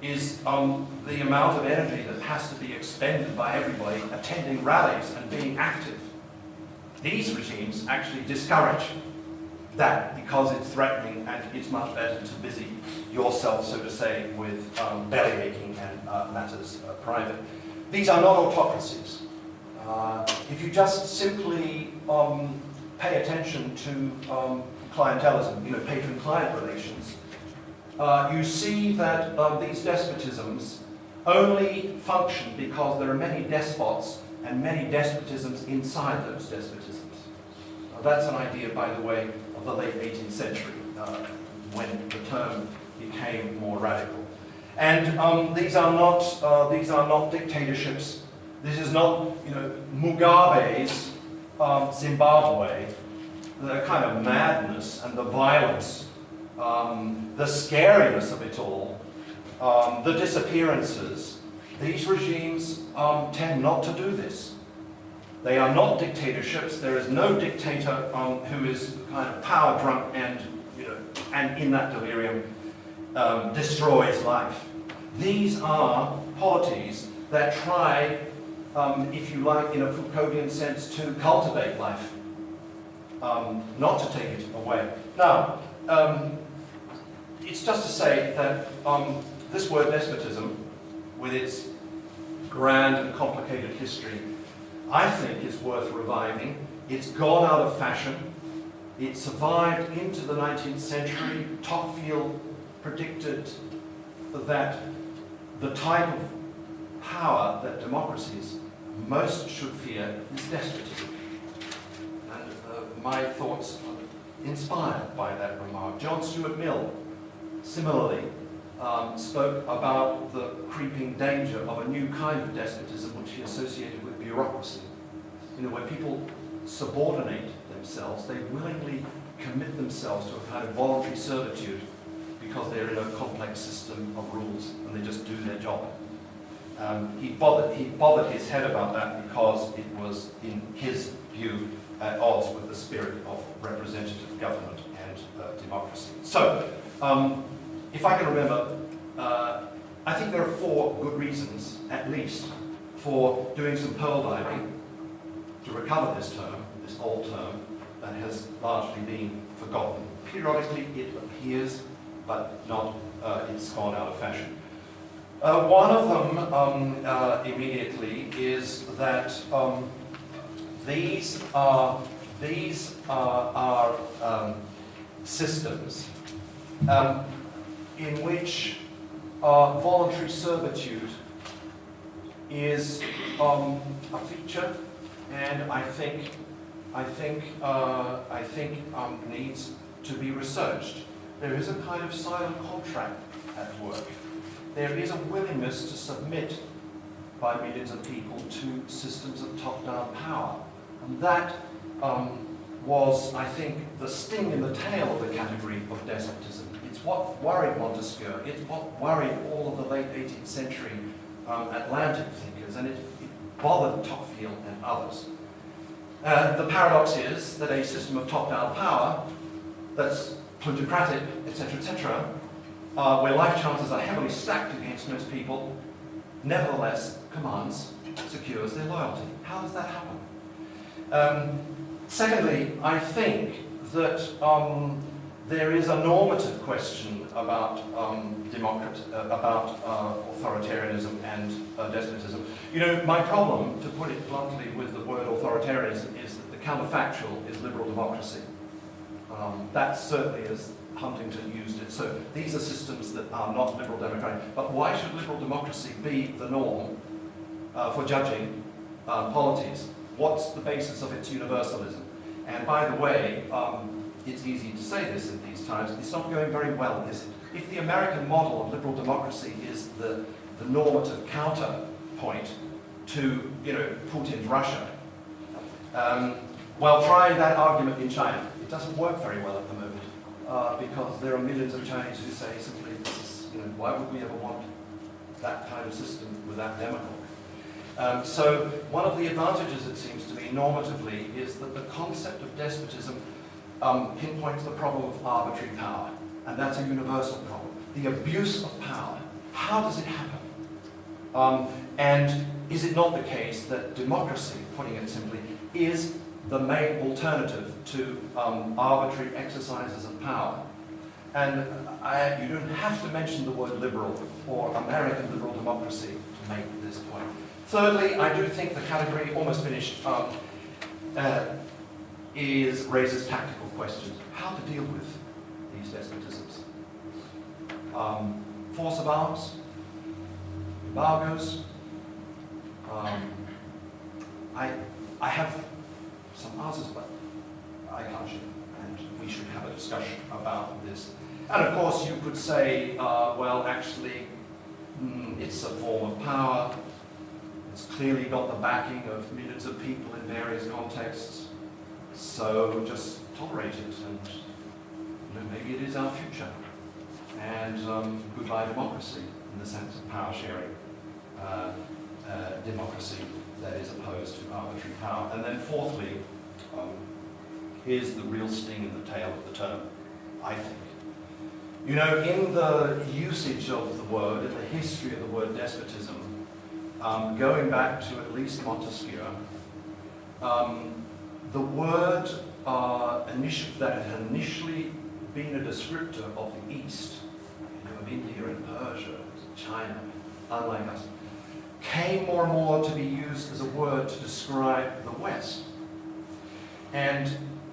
is the amount of energy that has to be expended by everybody attending rallies and being active. These regimes actually discourage that because it's threatening, and it's much better to busy yourself, so to say, with bellyaching and matters private. These are not autocracies. If you just simply pay attention to clientelism, you know, patron-client relations, you see that these despotisms only function because there are many despots and many despotisms inside those despotisms. Now, that's an idea, by the way, of the late 18th century, when the term became more radical. And these are not dictatorships. This is not, you know, Mugabe's Zimbabwe. The kind of madness and the violence, the scariness of it all, the disappearances. These regimes tend not to do this. They are not dictatorships. There is no dictator who is kind of power drunk and, and in that delirium destroys life. These are polities that try, if you like, in a Foucauldian sense, to cultivate life, not to take it away. Now, it's just to say that this word despotism, with its grand and complicated history, I think is worth reviving. It's gone out of fashion. It survived into the 19th century. Tocqueville predicted that the type of power that democracies most should fear is despotism. And my thoughts are inspired by that remark. John Stuart Mill, similarly, spoke about the creeping danger of a new kind of despotism which he associated with bureaucracy. Where people subordinate themselves, they willingly commit themselves to a kind of voluntary servitude because they're in a complex system of rules and they just do their job. He bothered his head about that because it was, in his view, at odds with the spirit of representative government and democracy. So, if I can remember, I think there are 4 good reasons, at least, for doing some pearl diving to recover this term, this old term, that has largely been forgotten. Periodically it appears, but not, it's gone out of fashion. One of them, immediately, is that these are systems in which voluntary servitude is a feature, and I think needs to be researched. There is a kind of silent contract at work. There is a willingness to submit by millions of people to systems of top-down power, and that was, I think, the sting in the tail of the category of despotism. It's what worried Montesquieu. It's what worried all of the late 18th century Atlantic thinkers, and it bothered Tocqueville and others. The paradox is that a system of top-down power that's plutocratic, etc., where life chances are heavily stacked against most people, nevertheless commands, secures their loyalty. How does that happen? Secondly, I think that there is a normative question about authoritarianism and despotism. My problem, to put it bluntly, with the word authoritarianism is that the counterfactual is liberal democracy. That certainly is Huntington used it. So these are systems that are not liberal democratic. But why should liberal democracy be the norm for judging polities? What's the basis of its universalism? And by the way, it's easy to say this in these times, it's not going very well, is it? If the American model of liberal democracy is the normative counterpoint to, Putin's Russia, well, try that argument in China. It doesn't work very well at the moment because there are millions of Chinese who say simply, why would we ever want that kind of system with that demagogue? So one of the advantages, it seems to me, normatively, is that the concept of despotism pinpoints the problem of arbitrary power, and that's a universal problem. The abuse of power, how does it happen? And is it not the case that democracy, putting it simply, is the main alternative to arbitrary exercises of power? And you don't have to mention the word liberal or American liberal democracy to make this point. Thirdly, I do think the category, almost finished, raises tactical questions. How to deal with these despotisms. Force of arms, embargoes. I have some answers, but I can't share, and we should have a discussion about this. And of course you could say, well, actually, it's a form of power. It's clearly got the backing of millions of people in various contexts. So just tolerate it, and maybe it is our future. And goodbye democracy, in the sense of power sharing democracy. that is opposed to arbitrary power. And then fourthly, here's the real sting in the tail of the term, I think. You know, in the usage of the word, in the history of the word despotism, going back to at least Montesquieu, the word that had initially been a descriptor of the East, you know, of India and Persia, China, unlike us, came more and more to be used as a word to describe the West. And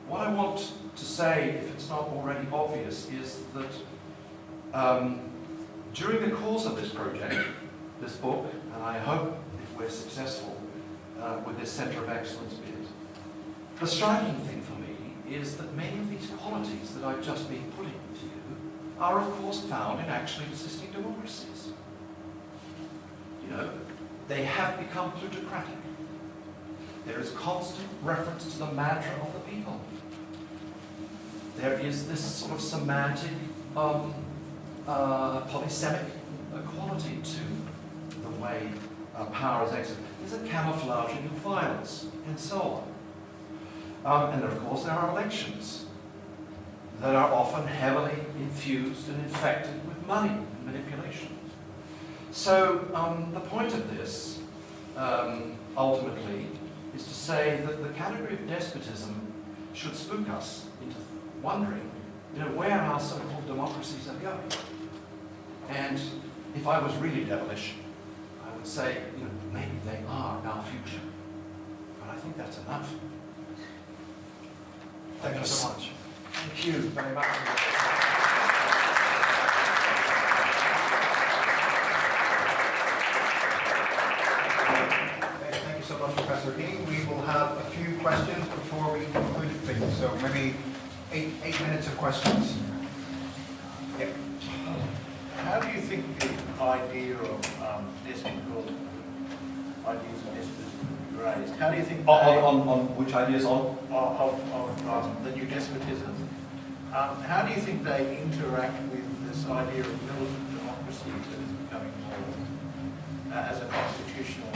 what I want to say, if it's not already obvious, is that during the course of this project, this book, and I hope if we're successful with this Centre of Excellence bit, the striking thing for me is that many of these qualities that I've just been putting to you are of course found in actually existing democracies. You know, they have become plutocratic. There is constant reference to the mantra of the people. There is this sort of semantic, polysemic quality to the way power is exercised. There's a camouflaging of violence, and so on. And of course there are elections that are often heavily infused and infected with money and manipulation. So the point of this, ultimately, is to say that the category of despotism should spook us into wondering, you know, where our so-called democracies are going. And if I was really devilish, I would say, you know, maybe they are our future. But I think that's enough. Thank you so much. Thank you very much. Thank you so much, Professor Keane. We will have a few questions before we conclude things. So maybe eight minutes of questions. Yep. How do you think the idea of despotism, ideas of despotism raised? How do you think On which ideas on? Of the new despotism? How do you think they interact with this idea of militant democracy that is becoming more as a constitutional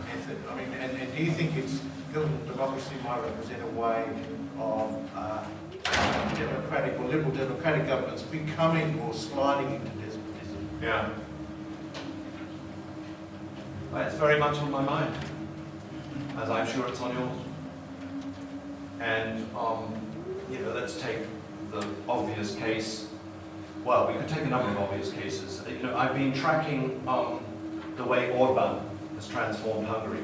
method? I mean, and do you think it's militant democracy might represent a way of democratic or liberal democratic governments becoming or sliding into despotism? Yeah. Well, it's very much on my mind, as I'm sure it's on yours. And, you know, let's take the obvious case. Well, we could take a number of obvious cases. You know, I've been tracking the way Orban has transformed Hungary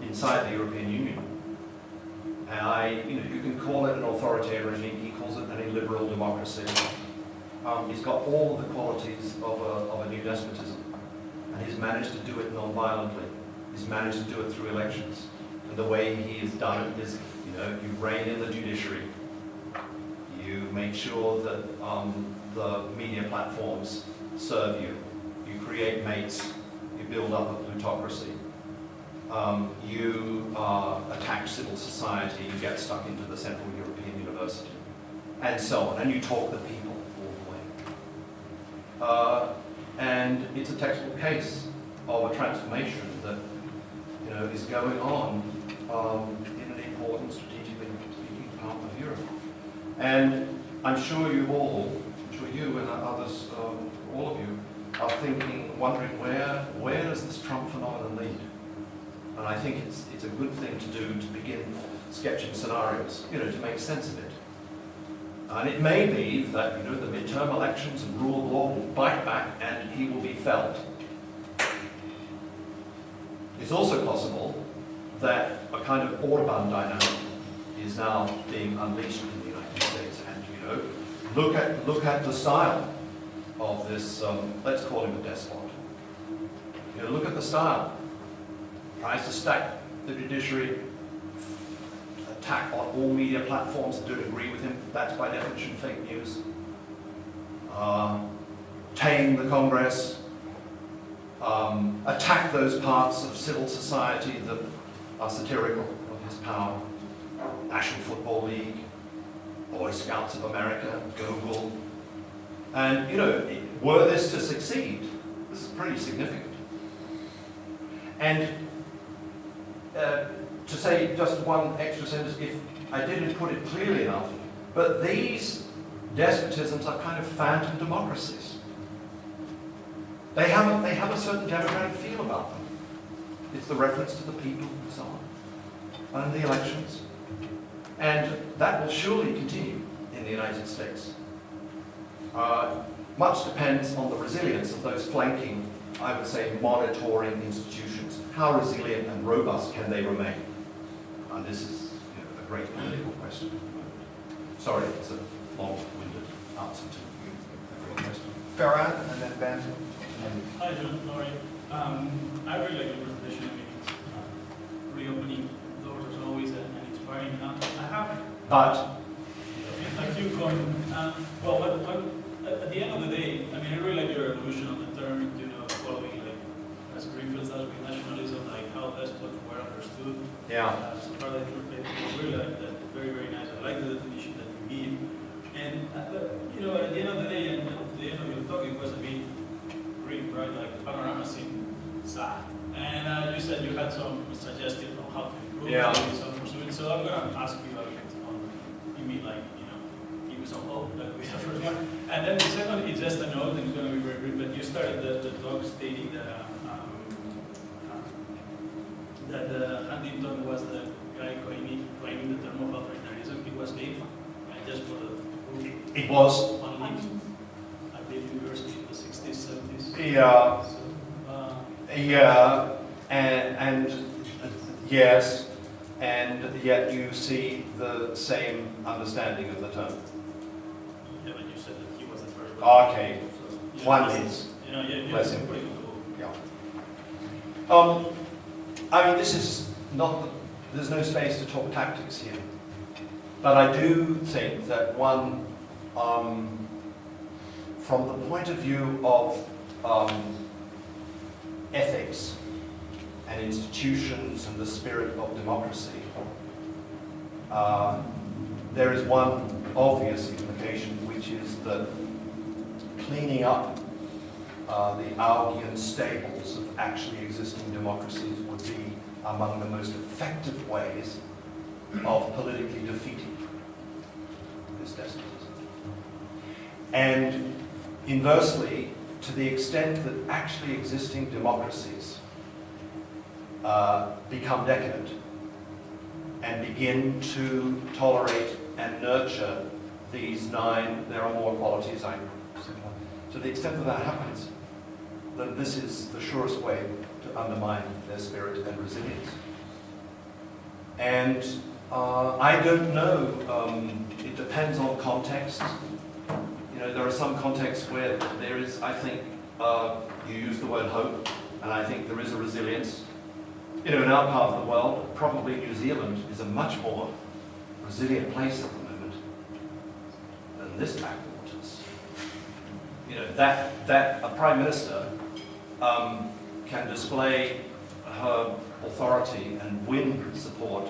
inside the European Union. And you know, you can call it an authoritarian regime. He calls it an illiberal democracy. He's got all the qualities of a new despotism. And he's managed to do it non-violently. He's managed to do it through elections. And the way he has done it is, you know, you rein in the judiciary. You make sure that the media platforms serve you. You create mates. You build up a plutocracy. You attack civil society. You get stuck into the Central European University. And so on. And you talk the people all the way. And it's a textbook case of a transformation that, you know, is going on in an important strategically speaking part of Europe. And I'm sure you all, I'm sure you and others, all of you, are thinking, wondering where does this Trump phenomenon lead? And I think it's a good thing to do to begin sketching scenarios, you know, to make sense of it. And it may be that, you know, the midterm elections and rule of law will bite back and he will be felled. It's also possible that a kind of Orban dynamic is now being unleashed in the United States. And, you know, look at the style of this, let's call him a despot. You know, look at the style. Tries to stack the judiciary, attack on all media platforms that don't agree with him. That's by definition fake news. Tame the Congress. Attack those parts of civil society that are satirical of his power. National Football League, Boy Scouts of America, Google. And, you know, were this to succeed, this is pretty significant. And to say just one extra sentence, if I didn't put it clearly enough, but these despotisms are kind of phantom democracies. They have a certain democratic feel about them. It's the reference to the people and so on, and the elections. And that will surely continue in the United States. Much depends on the resilience of those flanking, I would say, monitoring institutions. How resilient and robust can they remain? And this is a great political question. Sorry, it's a long-winded answer to your question. Farhan, and then Ben. Hi, John. How are you? I really like your presentation. I mean, it's reopening doors is always an inspiring. I have But a few comments. Well, at the end of the day, I mean, I really like your evolution of the term, following like as Greenfield does with nationalism, like how despots were understood. yeah, So far, I really like that. Very, very nice. I like the definition that you give. And at the end of the day, and at the end of your talk, it was a bit grim, right? Like the panorama seemed sad. And you said you had some suggestions on how to improve. Yeah. Some pursuit. So I'm going to ask you a bit on, you mean like, give you some hope, like with the first one. And then the second is just a note, and it's going to be very brief, but you started the talk stating that Huntington was the guy coining the term of authoritarianism. It was Dave, right? Just for the it was. on leave at the university in the 60s, 70s. Yeah. So, Yeah, and yes, and yet you see the same understanding of the term. yeah, but you said that he was the first one. Okay, So, one this is. Bless him. Pretty cool. Yeah. I mean, this is not, there's no space to talk tactics here. But I do think that one, from the point of view of ethics and institutions and the spirit of democracy, there is one obvious implication, which is that cleaning up the Augean stables of actually existing democracies would be among the most effective ways of politically defeating this despotism. And inversely, to the extent that actually existing democracies become decadent and begin to tolerate and nurture these there are more qualities. To the extent that that happens, then this is the surest way to undermine their spirit and resilience. And I don't know, it depends on context. There are some contexts where there is, I think, you use the word hope, and I think there is a resilience. In our part of the world, probably New Zealand is a much more resilient place at the moment than this backwaters. That a Prime Minister can display her authority and win support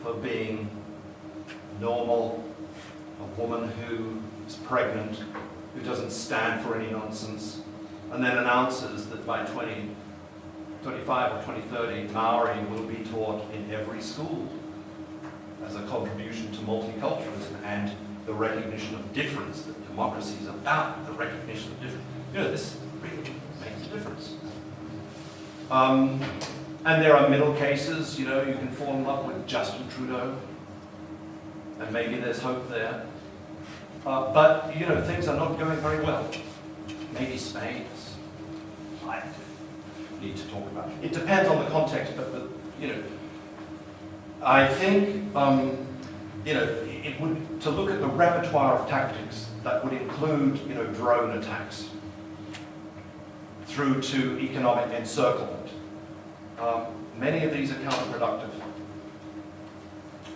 for being normal, a woman who is pregnant, who doesn't stand for any nonsense, and then announces that by 2025 or 2030, Maori will be taught in every school as a contribution to multiculturalism and the recognition of difference, that democracy is about the recognition of difference. This really makes a difference. And there are middle cases, you can fall in love with Justin Trudeau, and maybe there's hope there. But, things are not going very well. Maybe Spain is, I need to talk about. It depends on the context, but I think, it would, to look at the repertoire of tactics, that would include, drone attacks, through to economic encirclement. Many of these are counterproductive.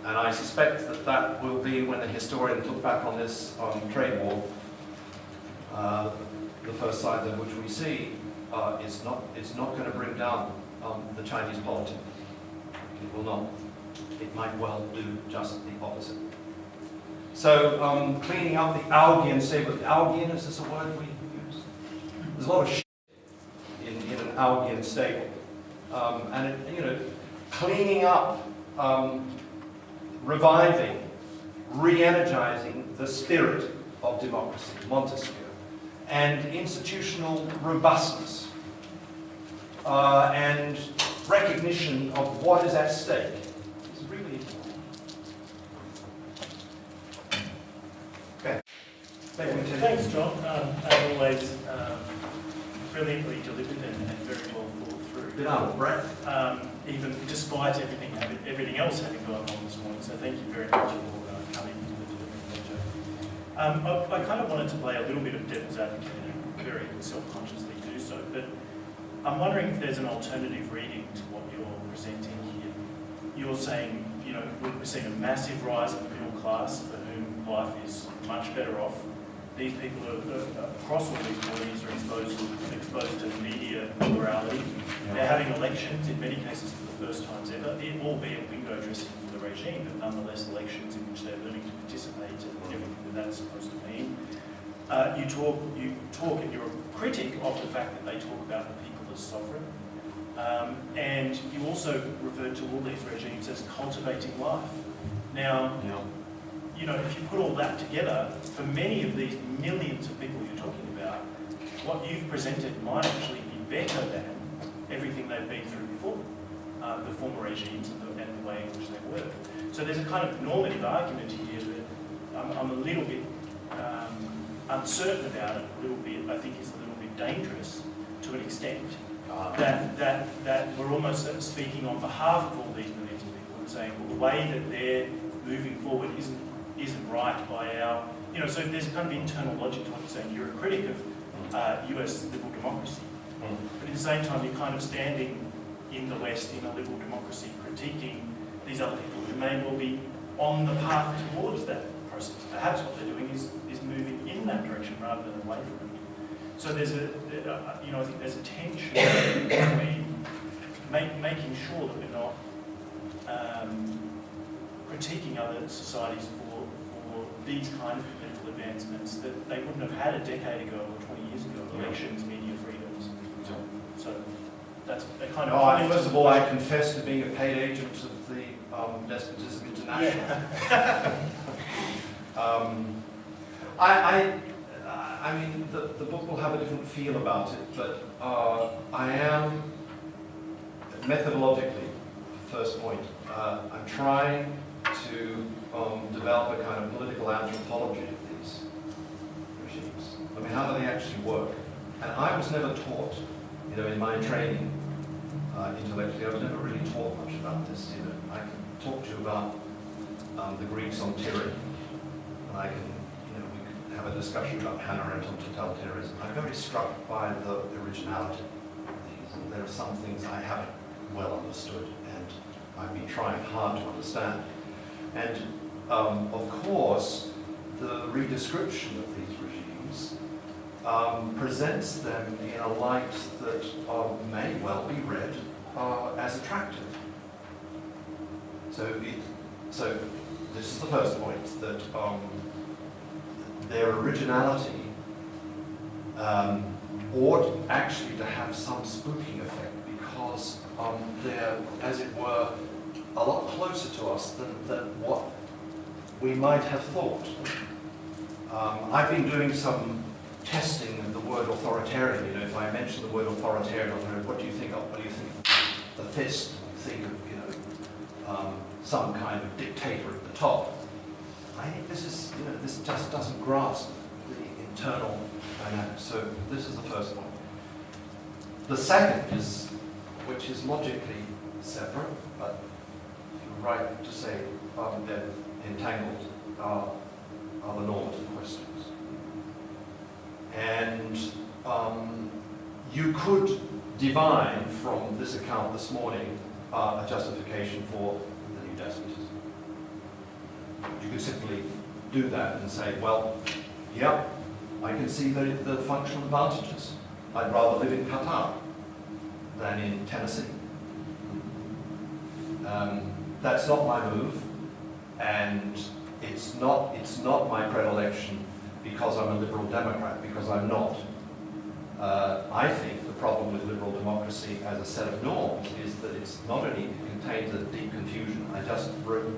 And I suspect that will be, when the historians look back on this trade war, the first signs of which we see, it's not going to bring down the Chinese polity. It will not. It might well do just the opposite. So cleaning up the Augean stable. Augean, is this a word we use? There's a lot of shit in an Augean stable. And it, cleaning up, reviving, re-energizing the spirit of democracy, Montesquieu, and institutional robustness, and recognition of what is at stake is really important. Okay. Thanks, John. As always, brilliantly delivered and very well thought through. Bit out of breath. Even despite everything else having gone on this morning. So thank you very much for coming to the delivery lecture. I kind of wanted to play a little bit of devil's advocate, and very self-consciously do so, but I'm wondering if there's an alternative reading to what you're presenting here. You're saying, we're seeing a massive rise of the middle class for whom life is much better off. These people are across all these bodies are exposed to media plurality. They're having elections, in many cases for the first times ever, albeit window dressing for the regime, but nonetheless elections in which they're learning to participate and everything that's supposed to mean. You talk and you're a critic of the fact that they talk about the people as sovereign. And you also refer to all these regimes as cultivating life. Now, if you put all that together, for many of these millions of people you're talking about, what you've presented might actually be better than everything they've been through before, the former regimes and the way in which they work. So there's a kind of normative argument here that I'm a little bit uncertain about it, a little bit, I think is a little bit dangerous to an extent, that we're almost speaking on behalf of all these millions of people and saying, well, the way that they're moving forward isn't right by our, so there's a kind of internal logic to what you're saying. You're a critic of US liberal democracy, but at the same time you're kind of standing in the West in a liberal democracy critiquing these other people who may well be on the path towards that process. Perhaps what they're doing is moving in that direction rather than away from it. So there's I think there's a tension between making sure that we're not critiquing other societies for these kind of political advancements that they wouldn't have had a decade ago or 20 years ago, elections, media freedoms. So that's a kind of... first of all, I confess to being a paid agent of the Despotism International. Yeah. I mean, the book will have a different feel about it, but I am, methodologically, first point, I'm trying to develop a kind of political anthropology of these regimes. I mean, how do they actually work? And I was never taught, in my training intellectually, I was never really taught much about this. I can talk to you about the Greeks on tyranny, and I can, we could have a discussion about Hannah Arendt on totalitarianism. I'm very struck by the originality of these, and there are some things I haven't well understood, and I've been trying hard to understand. And of course, the redescription of these regimes presents them in a light that may well be read as attractive. So this is the first point, that their originality ought actually to have some spooking effect, because they're, as it were, a lot closer to us than what we might have thought. I've been doing some testing of the word authoritarian. If I mention the word authoritarian, what do you think of? What do you think? The fist. Think of, some kind of dictator at the top. I think this is, this just doesn't grasp the internal dynamics. So this is the first one. The second is, which is logically separate, but you're right to say they're entangled, are the normative questions. And you could divine from this account this morning a justification for the new despotism. You could simply do that and say, well, yeah, I can see the functional advantages. I'd rather live in Qatar than in Tennessee. That's not my move, and it's not my predilection because I'm a liberal Democrat, because I'm not. I think the problem with liberal democracy as a set of norms is that it's not only contains a deep confusion. I just wrote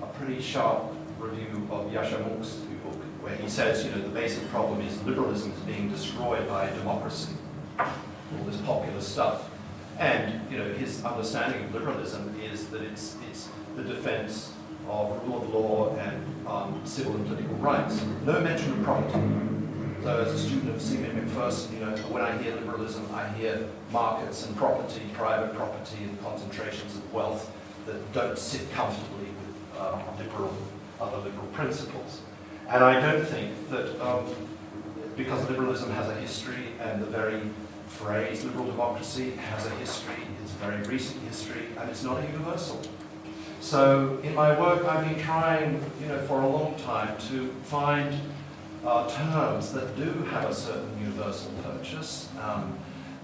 a pretty sharp review of Yashamuk's book, where he says, you know, the basic problem is liberalism is being destroyed by democracy, all this popular stuff. And, you know, his understanding of liberalism is that it's the defense of rule of law and civil and political rights. No mention of property. So as a student of Seaman McPherson, you know, when I hear liberalism, I hear markets and property, private property and concentrations of wealth that don't sit comfortably with other liberal principles. And I don't think that because liberalism has a history, and the very phrase liberal democracy has a history, it's a very recent history, and it's not a universal. So in my work, I've been trying, you know, for a long time to find terms that do have a certain universal purchase,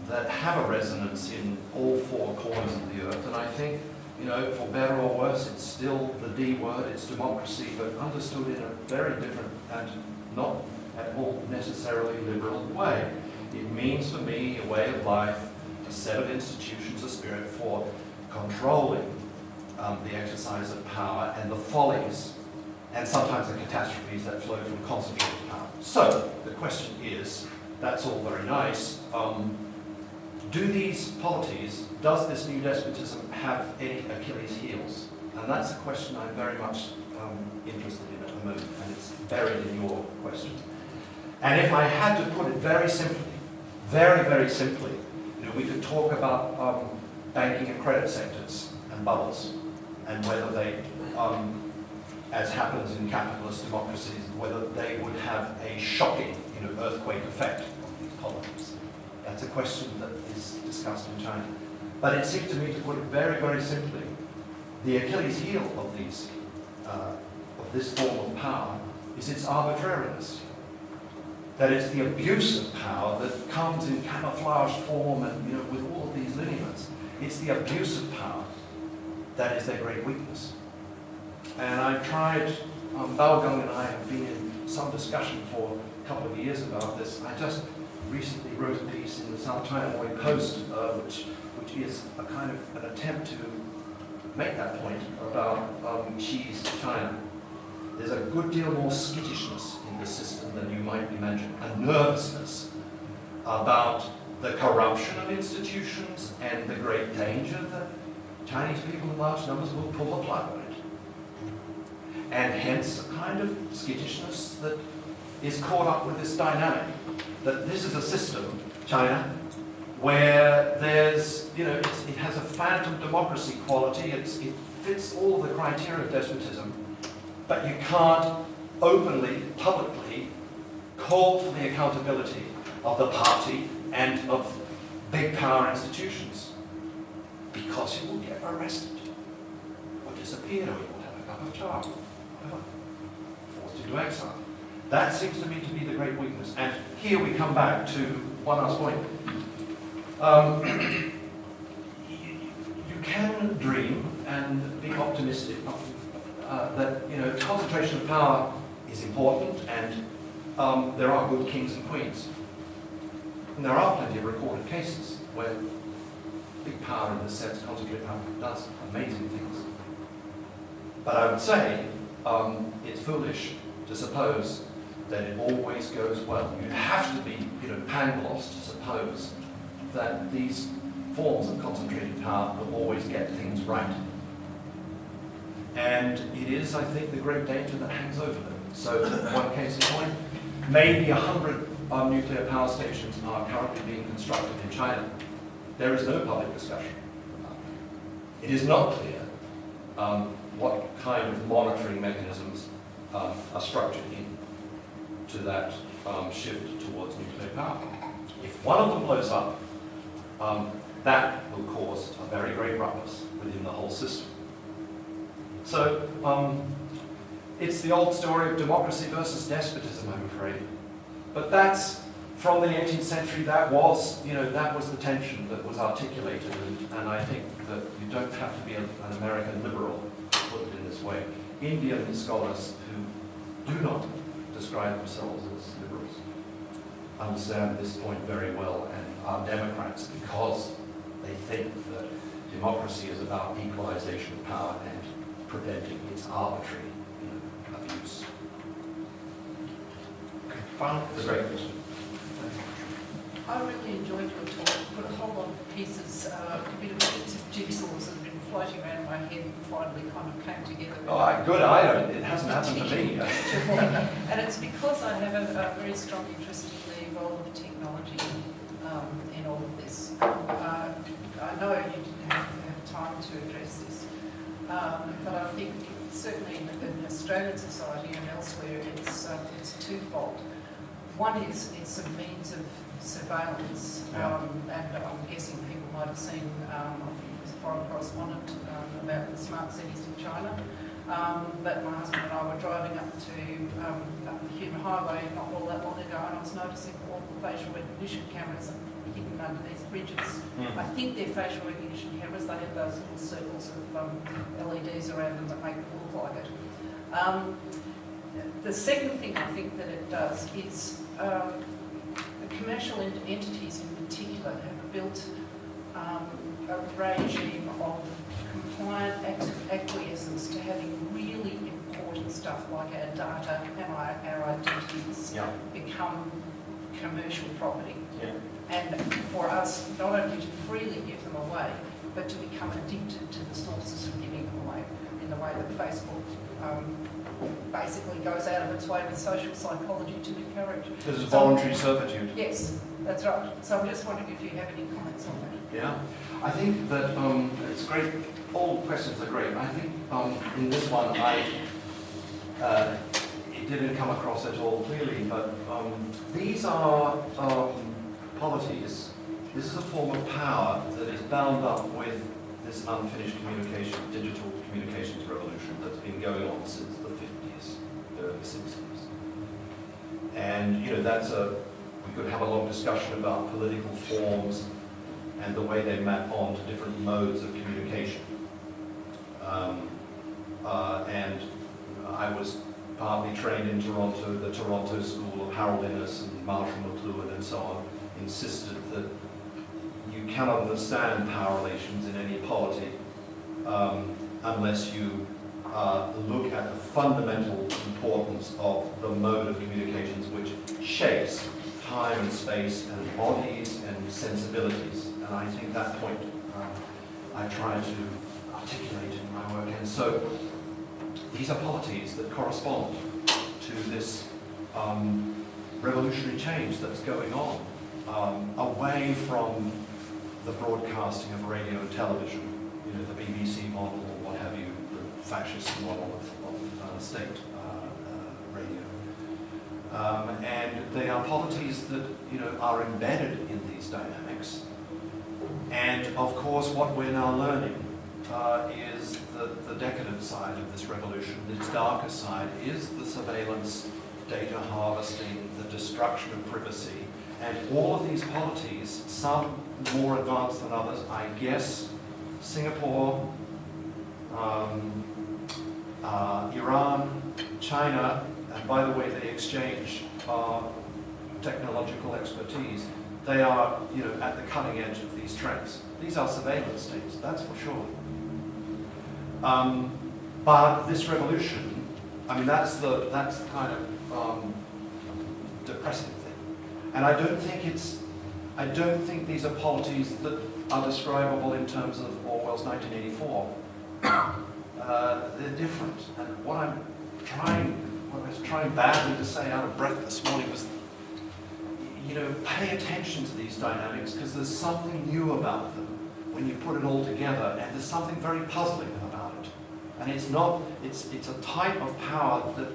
that have a resonance in all four corners of the earth. And I think, you know, for better or worse, it's still the D word, it's democracy, but understood in a very different and not at all necessarily liberal way. It means for me a way of life, a set of institutions, a spirit for controlling the exercise of power and the follies and sometimes the catastrophes that flow from concentrated power. So the question is, that's all very nice. Do these polities, does this new despotism have any Achilles heels? And that's a question I'm very much interested in at the moment, and it's buried in your question. And if I had to put it very simply, very, very simply, you know, we could talk about banking and credit sectors and bubbles, and whether they, as happens in capitalist democracies, whether they would have a shocking, you know, earthquake effect on these policies. That's a question that is discussed in China. But it seems to me, to put it very, very simply, the Achilles heel of these, of this form of power is its arbitrariness. That it's the abuse of power that comes in camouflage form and, you know, with all of these lineaments. It's the abuse of power that is their great weakness. And I've tried, Baogang and I have been in some discussion for a couple of years about this. I just recently wrote a piece in the South China Morning Post, which is a kind of an attempt to make that point about Xi's China. There's a good deal more skittishness in the system than you might imagine, a nervousness about the corruption of institutions and the great danger that Chinese people in large numbers will pull the plug on it. And hence a kind of skittishness that is caught up with this dynamic, that this is a system, China, where there's, you know, it has a phantom democracy quality, it fits all the criteria of despotism, but you can't openly, publicly call for the accountability of the party and of big power institutions, because you will get arrested, or disappear, or you will have a cup of char, or forced into exile. That seems to me to be the great weakness. And here we come back to one last point. You can dream and be optimistic that, you know, concentration of power is important, and there are good kings and queens. And there are plenty of recorded cases where big power in this sense, concentrated power, does amazing things. But I would say it's foolish to suppose that it always goes well. You have to be, you know, Pangloss to suppose that these forms of concentrated power will always get things right. And it is, I think, the great danger that hangs over them. So, one case in point, maybe 100 nuclear power stations are currently being constructed in China. There is no public discussion about it. It is not clear what kind of monitoring mechanisms are structured into that shift towards nuclear power. If one of them blows up, that will cause a very great ruckus within the whole system. So it's the old story of democracy versus despotism, I'm afraid. But that's, from the 18th century, that was, you know, that was the tension that was articulated, and I think that you don't have to be an American liberal to put it in this way. Indian scholars who do not describe themselves as liberals understand this point very well and are Democrats because they think that democracy is about equalization of power and preventing its arbitrary abuse. Final It's a great question. I really enjoyed your talk. You put a whole lot of pieces, a bit of bits of jigsaws that have been floating around in my head and finally kind of came together. Good, I don't, it hasn't happened to me. And it's because I have a very strong interest in the role of technology in all of this. I know you didn't have time to address this, but I think certainly in Australian society and elsewhere it's twofold. One is it's a means of surveillance, and I'm guessing people might have seen, I think it was a foreign correspondent about the smart cities in China. But my husband and I were driving up the Hume Highway not all that long ago, and I was noticing all the facial recognition cameras hidden underneath bridges. I think they're facial recognition cameras. They have those little circles of LEDs around them that make it look like it. The second thing I think that it does is the commercial entities in particular have built a regime of compliant acquiescence to having really important stuff like our data and our identities become commercial property. And for us not only to freely give them away, but to become addicted to the sources of giving them away, in the way that Facebook basically goes out of its way with social psychology to encourage. This is voluntary servitude. Yes, that's right. So I'm just wondering if you have any comments on that. Yeah, I think that it's great. All questions are great. I think in this one, it didn't come across at all clearly, but these are polities. This is a form of power that is bound up with this unfinished digital communications revolution that's been going on since the 50s, the early 60s. And, we could have a long discussion about political forms and the way they map on to different modes of communication. And I was partly trained in Toronto. The Toronto School of Harold Innes and Marshall McLuhan and so on insisted that you cannot understand power relations in any polity unless you look at the fundamental importance of the mode of communications which shapes time and space and bodies and sensibilities. And I think that point I try to articulate in my work. And so these are polities that correspond to this revolutionary change that's going on away from the broadcasting of radio and television, the BBC model or what have you, the fascist model of state radio. And they are polities that are embedded in these dynamics. And of course, what we're now learning is the decadent side of this revolution. Its darker side is the surveillance, data harvesting, the destruction of privacy, and all of these polities, some more advanced than others. I guess Singapore, Iran, China, and by the way, they exchange technological expertise. They are, at the cutting edge of these trends. These are surveillance states, that's for sure. But this revolution, that's the kind of depressing thing. And I don't think these are polities that are describable in terms of Orwell's 1984. They're different. And what I was trying badly to say out of breath this morning was, pay attention to these dynamics because there's something new about them when you put it all together, and there's something very puzzling about it. And it's a type of power that,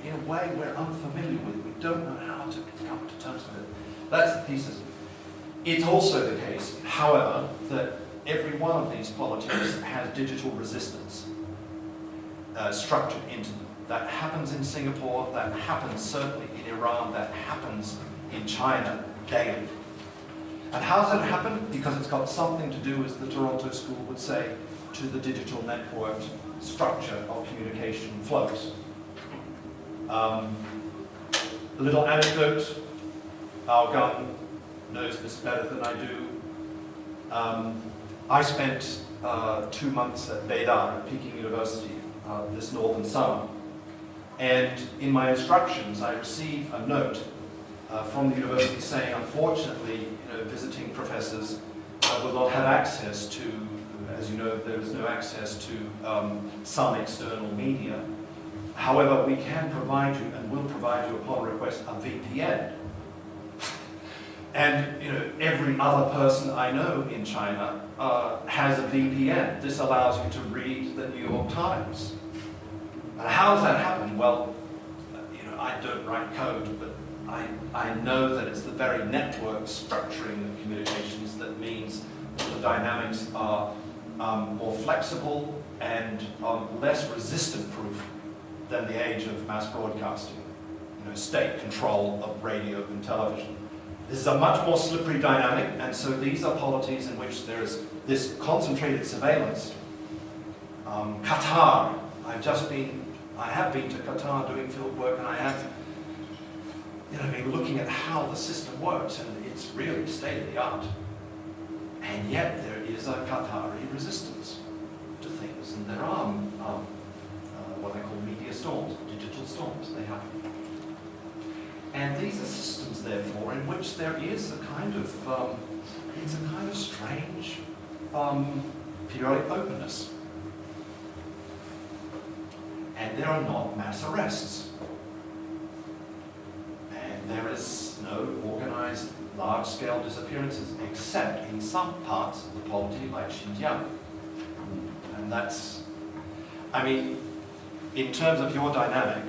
in a way, we're unfamiliar with. We don't know how to come to terms with it. That's the thesis. It's also the case, however, that every one of these polities has digital resistance structured into them. That happens in Singapore, that happens certainly in Iran, that happens in China daily. And how does it happen? Because it's got something to do, as the Toronto School would say, to the digital networked structure of communication flows. A little anecdote. our gun knows this better than I do. I spent 2 months at Beidar, at Peking University, this northern summer. And in my instructions, I received a note from the university saying, unfortunately, visiting professors will not have access to, as you know, there is no access to some external media. However, we can provide you, and will provide you upon request, a VPN. And every other person I know in China has a VPN. This allows you to read the New York Times. And how does that happen? Well, I don't write code, but I know that it's the very network structuring of communications that means that the dynamics are more flexible and less resistant-proof than the age of mass broadcasting, state control of radio and television. This is a much more slippery dynamic, and so these are polities in which there is this concentrated surveillance. Qatar, I have been to Qatar doing field work, and I have been looking at how the system works, and it's really state-of-the-art. And yet there is a Qatari resistance to things, and there are what I call media storms, digital storms, they happen. And these are systems, therefore, in which there is a kind of, strange periodic openness. And there are not mass arrests. And there is no organized large-scale disappearances, except in some parts of the polity, like Xinjiang. And that's, in terms of your dynamic,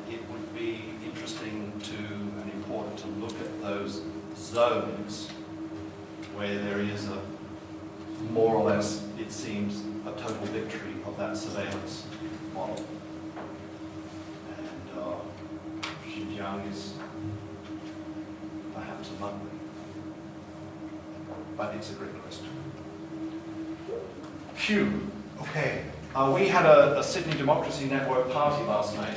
it would be interesting and important to look at those zones where there is a, more or less, it seems, a total victory of that surveillance model. And Xinjiang is perhaps among them. But it's a great question. Phew. Okay. We had a Sydney Democracy Network party last night.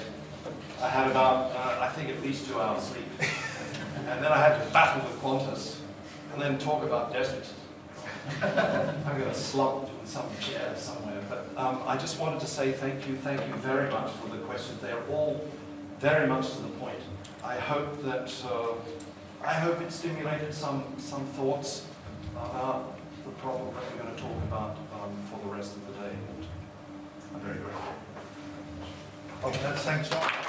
I had about, I think, at least 2 hours sleep. And then I had to battle with Qantas and then talk about despotism. I'm going to slump in some chair somewhere. But I just wanted to say thank you very much for the questions. They are all very much to the point. I hope it stimulated some thoughts about the problem that we're going to talk about for the rest of the day. I'm very grateful. Okay, thanks, John.